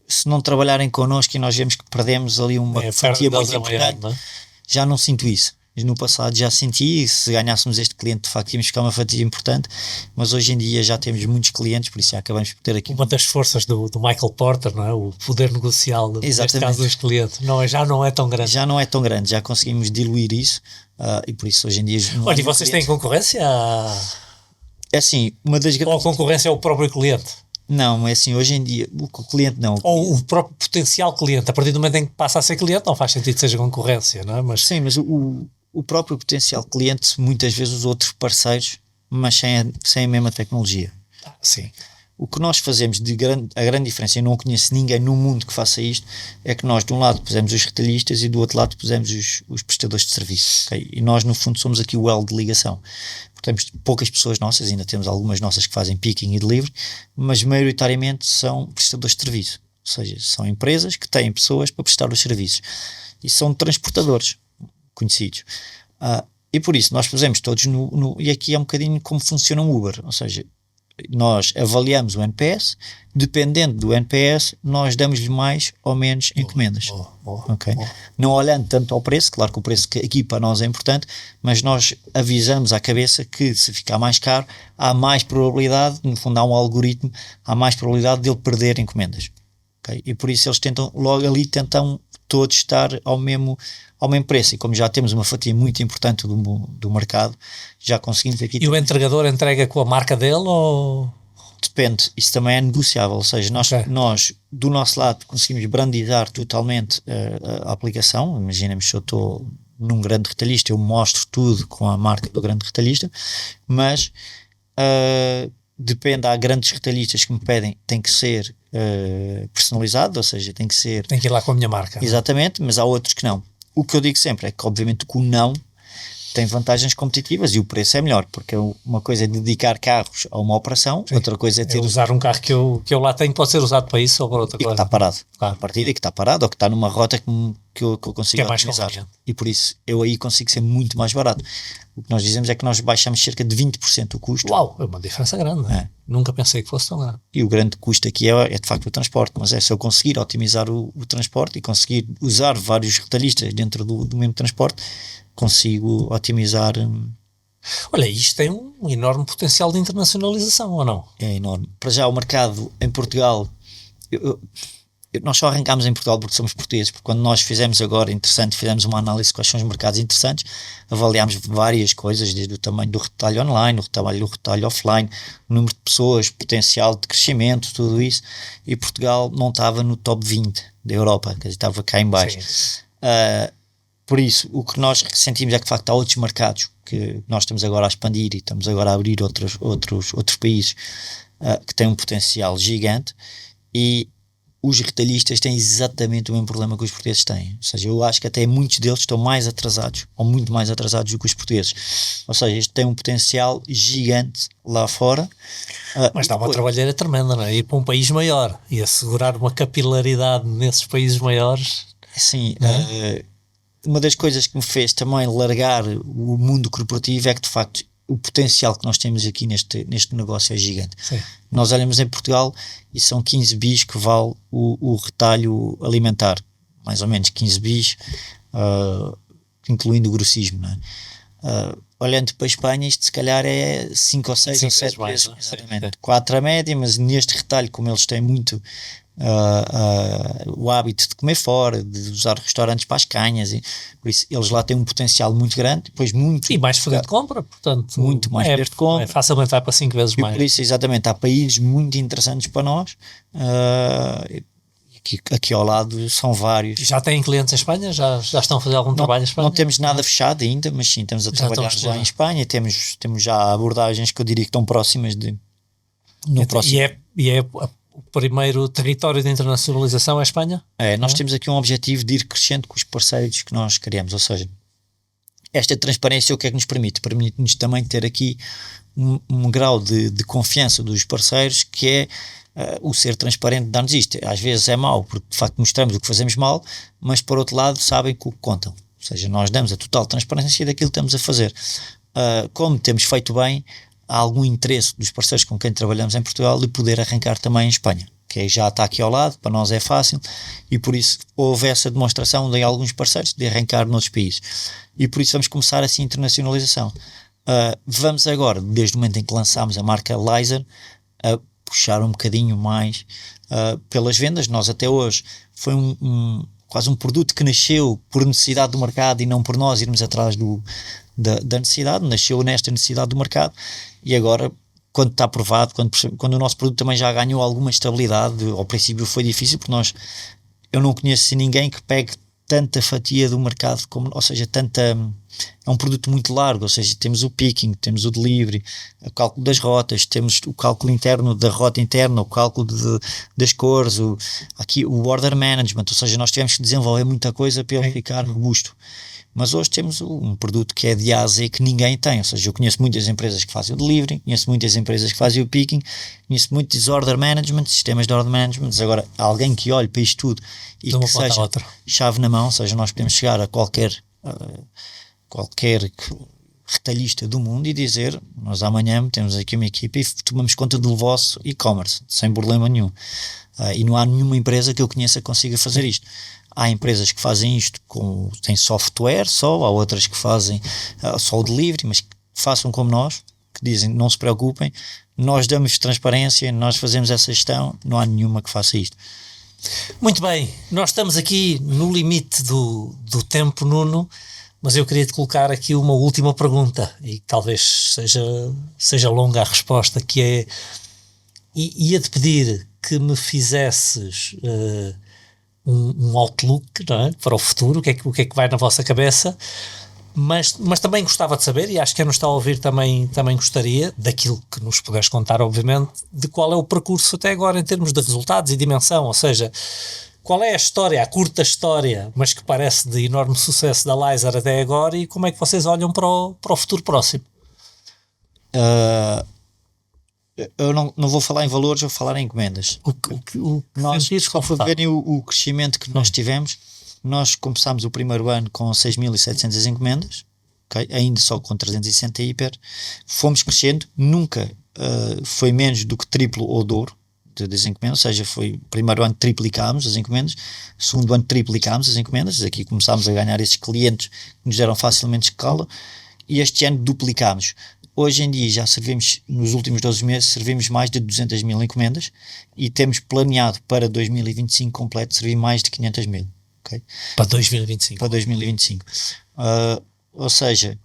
se não trabalharem connosco e nós vemos que perdemos ali uma fatia muito importante, não é? Já não sinto isso. No passado já senti, e se ganhássemos este cliente de facto íamos ficar uma fatia importante, mas hoje em dia já temos muitos clientes, por isso já acabamos por ter aqui uma das forças do Michael Porter, não é? O poder negocial, neste caso dos clientes, já não é tão grande. Já não é tão grande, já conseguimos diluir isso, e por isso hoje em dia... Olha, e vocês têm concorrência? É assim, uma das grandes... Ou a concorrência é o próprio cliente? Não, é assim, hoje em dia o cliente não. Ou o próprio potencial cliente, a partir do momento em que passa a ser cliente não faz sentido que seja concorrência, não é? Mas... Sim, mas o próprio potencial cliente, muitas vezes os outros parceiros, mas sem a mesma tecnologia. Sim. O que nós fazemos a grande diferença, eu não conheço ninguém no mundo que faça isto, é que nós de um lado pusemos os retalhistas e do outro lado pusemos os prestadores de serviço. Okay? E nós no fundo somos aqui o elo de ligação. Temos poucas pessoas nossas, ainda temos algumas nossas que fazem picking e delivery, mas maioritariamente são prestadores de serviço, ou seja, são empresas que têm pessoas para prestar os serviços e são transportadores conhecidos, e por isso nós pusemos todos e aqui é um bocadinho como funciona um Uber, ou seja, nós avaliamos o NPS, dependendo do NPS nós damos-lhe mais ou menos encomendas. Okay? Não olhando tanto ao preço, claro que o preço aqui para nós é importante, mas nós avisamos à cabeça que se ficar mais caro há mais probabilidade, no fundo há um algoritmo, há mais probabilidade de ele perder encomendas. Okay? E por isso eles tentam todos estar ao mesmo preço, e como já temos uma fatia muito importante do mercado, já conseguimos aqui... E o entregador entrega com a marca dele ou Depende, isso também é negociável, ou seja, nós do nosso lado conseguimos brandizar totalmente a aplicação. Imaginemos, se eu estou num grande retalhista, eu mostro tudo com a marca do grande retalhista, mas depende, há grandes retalhistas que me pedem, tem que ser personalizado, ou seja, tem que ir lá com a minha marca. Exatamente, mas há outros que não. O que eu digo sempre é que obviamente que o não tem vantagens competitivas e o preço é melhor, porque uma coisa é dedicar carros a uma operação, sim, outra coisa é ter... usar um carro que eu lá tenho, pode ser usado para isso ou para outra coisa. E que está parado. Claro. A partida que está parado ou que está numa rota que eu consigo otimizar. E por isso eu aí consigo ser muito mais barato. O que nós dizemos é que nós baixamos cerca de 20% o custo. Uau, é uma diferença grande. Nunca pensei que fosse tão grande. E o grande custo aqui é de facto o transporte, mas se eu conseguir otimizar o transporte e conseguir usar vários retalhistas dentro do mesmo transporte, consigo otimizar. Olha, isto tem um enorme potencial de internacionalização, ou não? É enorme. Para já o mercado em Portugal, nós só arrancámos em Portugal porque somos portugueses, porque quando nós fizemos uma análise de quais são os mercados interessantes, avaliámos várias coisas, desde o tamanho do retalho online, o retalho offline, o número de pessoas, potencial de crescimento, tudo isso, e Portugal não estava no top 20 da Europa, quer dizer, estava cá em baixo. Por isso, o que nós sentimos é que de facto há outros mercados que nós estamos agora a expandir e estamos agora a abrir outros países que têm um potencial gigante, e os retalhistas têm exatamente o mesmo problema que os portugueses têm. Ou seja, eu acho que até muitos deles estão mais atrasados, ou muito mais atrasados do que os portugueses. Ou seja, isto tem um potencial gigante lá fora. Mas dá uma trabalheira tremenda, não é? Ir para um país maior e assegurar uma capilaridade nesses países maiores. Sim, uma das coisas que me fez também largar o mundo corporativo é que de facto o potencial que nós temos aqui neste negócio é gigante. Sim. Nós olhamos em Portugal e são 15 bis que vale o retalho alimentar, mais ou menos 15 bis, incluindo o grossismo, não é? Olhando para a Espanha, isto se calhar é 5 ou 6 ou 7 vezes, exatamente. 4 a média, mas neste retalho, como eles têm muito o hábito de comer fora, de usar restaurantes para as canhas, e por isso eles lá têm um potencial muito grande, depois muito e mais poder de compra, portanto muito mais poder de compra, facilmente vai para 5 vezes e mais. Por isso, exatamente, há países muito interessantes para nós. Aqui ao lado são vários. Já têm clientes em Espanha? Já estão a fazer algum trabalho em Espanha? Não temos nada fechado ainda, mas sim, estamos a trabalhar já em Espanha. Temos já abordagens que eu diria que estão próximas de... próximo. E é o primeiro território de internacionalização é a Espanha? Nós temos aqui um objetivo de ir crescendo com os parceiros que nós queremos, ou seja, esta transparência o que é que nos permite? Permite-nos também ter aqui um grau de confiança dos parceiros, que é o ser transparente, dar-nos isto. Às vezes é mau, porque de facto mostramos o que fazemos mal, mas por outro lado sabem que o que contam. Ou seja, nós damos a total transparência daquilo que estamos a fazer. Como temos feito bem, há algum interesse dos parceiros com quem trabalhamos em Portugal de poder arrancar também em Espanha, que já está aqui ao lado, para nós é fácil, e por isso houve essa demonstração de alguns parceiros de arrancar noutros países. E por isso vamos começar assim a internacionalização. Vamos agora, desde o momento em que lançámos a marca Laser, a puxar um bocadinho mais pelas vendas. Nós até hoje foi quase um produto que nasceu por necessidade do mercado e não por nós irmos atrás da necessidade, nasceu nesta necessidade do mercado, e agora quando está provado, quando o nosso produto também já ganhou alguma estabilidade, ao princípio foi difícil, porque eu não conheço ninguém que pegue tanta fatia do mercado, ou seja, é um produto muito largo, ou seja, temos o picking, temos o delivery, o cálculo das rotas, temos o cálculo interno da rota interna, o cálculo das cores, aqui o order management, ou seja, nós tivemos que desenvolver muita coisa para ele ficar robusto. Mas hoje temos um produto que é de A a Z que ninguém tem, ou seja, eu conheço muitas empresas que fazem o delivery, conheço muitas empresas que fazem o picking, conheço muitos order management, sistemas de order management. Agora, alguém que olhe para isto tudo e que seja chave na mão, ou seja, nós podemos chegar a qualquer retalhista do mundo e dizer, nós amanhã temos aqui uma equipe e tomamos conta do vosso e-commerce, sem problema nenhum. E não há nenhuma empresa que eu conheça que consiga fazer isto. Há empresas que fazem isto têm software só, há outras que fazem só o delivery, mas que façam como nós, que dizem, não se preocupem, nós damos transparência, nós fazemos essa gestão, não há nenhuma que faça isto. Muito bem, nós estamos aqui no limite do tempo, Nuno, mas eu queria te colocar aqui uma última pergunta, e talvez seja longa a resposta, que é: e ia-te pedir que me fizesses um outlook, não é? Para o futuro, o que é que vai na vossa cabeça, mas também gostava de saber, e acho que quem nos está a ouvir também gostaria, daquilo que nos puderes contar, obviamente, de qual é o percurso até agora em termos de resultados e dimensão, ou seja, qual é a história, a curta história, mas que parece de enorme sucesso da Lysar até agora, e como é que vocês olham para o futuro próximo? Eu não vou falar em valores, vou falar em encomendas. Nós, só para verem o crescimento que nós tivemos, nós começámos o primeiro ano com 6.700 encomendas, okay? Ainda só com 360 hiper, fomos crescendo, nunca foi menos do que triplo ou dobro das encomendas, ou seja, foi o primeiro ano triplicámos as encomendas, segundo ano triplicámos as encomendas, aqui começámos a ganhar esses clientes que nos deram facilmente escala, e este ano duplicámos. Hoje em dia já servimos, nos últimos 12 meses, servimos mais de 200 mil encomendas e temos planeado para 2025 completo servir mais de 500 mil. Okay? Para 2025. Para 2025. Ou seja,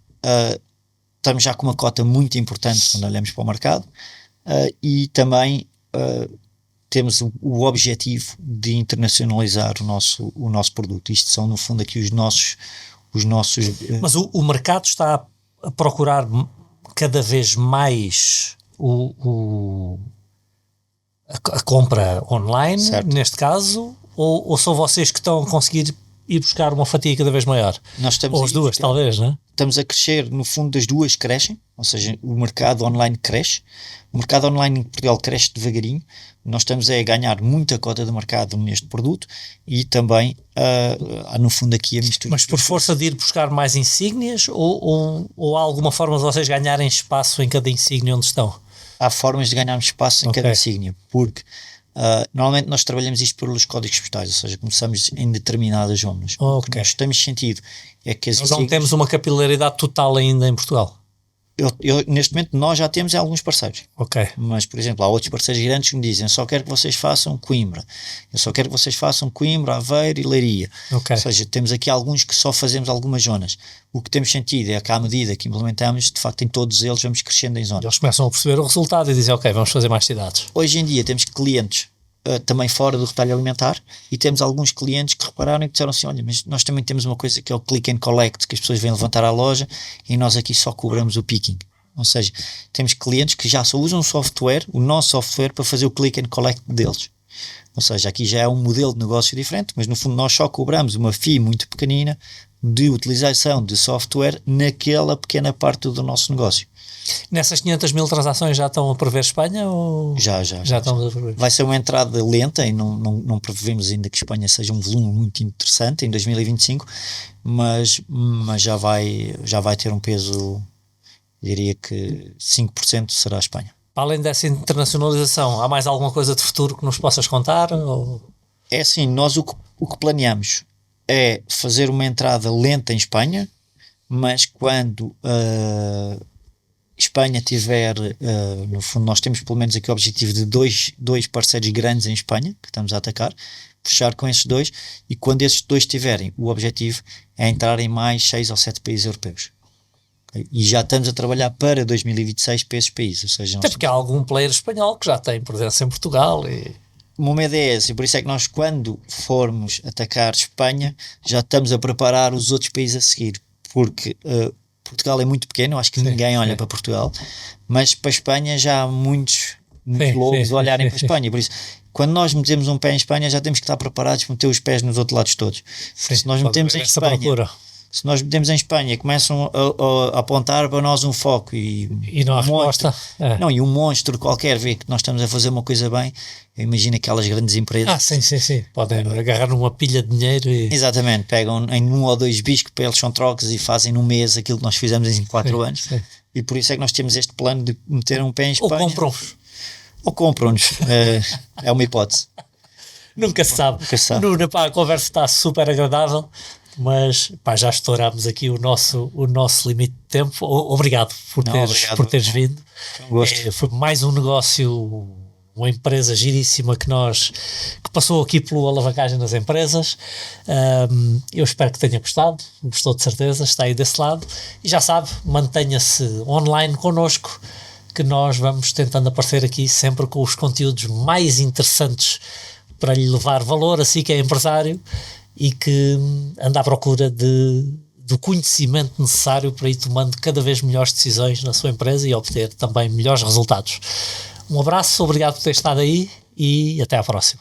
estamos já com uma cota muito importante quando olhamos para o mercado e também temos o objetivo de internacionalizar o nosso produto. Isto são, no fundo, aqui os nossos... Mas o mercado está a procurar cada vez mais a compra online, certo, neste caso, ou são vocês que estão a conseguir ir buscar uma fatia cada vez maior? Nós estamos ou as duas, talvez, não é? Estamos a crescer, no fundo, as duas crescem, ou seja, o mercado online cresce, o mercado online em Portugal cresce devagarinho, nós estamos a ganhar muita cota de mercado neste produto e também, no fundo, aqui a mistura. Mas por força de ir buscar mais insígnias ou há alguma forma de vocês ganharem espaço em cada insígnia onde estão? Há formas de ganharmos espaço em cada insígnia, porque normalmente nós trabalhamos isto pelos códigos postais, ou seja, começamos em determinadas zonas. O que nós temos sentido é que nós não temos uma capilaridade total ainda em Portugal. Neste momento nós já temos alguns parceiros, okay, mas por exemplo há outros parceiros grandes que me dizem: eu só quero que vocês façam Coimbra, eu só quero que vocês façam Coimbra, Aveiro e Leiria, okay. Ou seja, temos aqui alguns que só fazemos algumas zonas. O que temos sentido é que à medida que implementamos, de facto em todos eles vamos crescendo em zonas. Eles começam a perceber o resultado e dizem: ok, vamos fazer mais cidades. Hoje em dia temos clientes também fora do retalho alimentar e temos alguns clientes que repararam e que disseram assim: olha, mas nós também temos uma coisa que é o click and collect, que as pessoas vêm levantar à loja e nós aqui só cobramos o picking. Ou seja, temos clientes que já só usam o nosso software para fazer o click and collect deles. Ou seja, aqui já é um modelo de negócio diferente, mas no fundo nós só cobramos uma fee muito pequenina de utilização de software naquela pequena parte do nosso negócio. Nessas 500 mil transações já estão a prever Espanha? Ou... Já estamos a prever. Vai ser uma entrada lenta e não prevemos ainda que Espanha seja um volume muito interessante em 2025, mas já vai ter um peso, diria que 5% será a Espanha. Além dessa internacionalização, há mais alguma coisa de futuro que nos possas contar? Ou... É assim, nós o que planeamos é fazer uma entrada lenta em Espanha, mas quando Espanha tiver, no fundo nós temos pelo menos aqui o objetivo de dois parceiros grandes em Espanha, que estamos a atacar, fechar com esses dois, e quando esses dois tiverem, o objetivo é entrar em mais 6 ou 7 países europeus. Okay? E já estamos a trabalhar para 2026 para esses países. Ou seja, até porque há algum player espanhol que já tem presença em Portugal e... O meu medo é esse, e por isso é que nós, quando formos atacar Espanha, já estamos a preparar os outros países a seguir, porque Portugal é muito pequeno, acho que ninguém olha para Portugal, mas para Espanha já há muitos lobos a olharem para Espanha, por isso, quando nós metemos um pé em Espanha, já temos que estar preparados para meter os pés nos outros lados todos. Se nós metemos em Espanha... Se nós metemos em Espanha, começam a apontar para nós um foco e não há resposta. E um monstro qualquer vê que nós estamos a fazer uma coisa bem, eu imagino aquelas grandes empresas. Sim. Podem agarrar numa pilha de dinheiro e... Exatamente, pegam em 1 ou 2 biscos para eles são trocas e fazem num mês aquilo que nós fizemos em 4 anos. Sim. E por isso é que nós temos este plano de meter um pé em Espanha. Ou compram-nos. É uma hipótese. Nunca se sabe. Nuno, a conversa está super agradável. Mas já estourámos aqui o nosso limite de tempo. Obrigado por teres vindo. Foi um gosto. Foi mais um negócio, uma empresa giríssima que passou aqui pela alavancagem das empresas. Eu espero que tenha gostado. Gostou de certeza, está aí desse lado. E já sabe, mantenha-se online connosco, que nós vamos tentando aparecer aqui sempre com os conteúdos mais interessantes para lhe levar valor, assim que é empresário e que anda à procura do conhecimento necessário para ir tomando cada vez melhores decisões na sua empresa e obter também melhores resultados. Um abraço, obrigado por ter estado aí e até à próxima.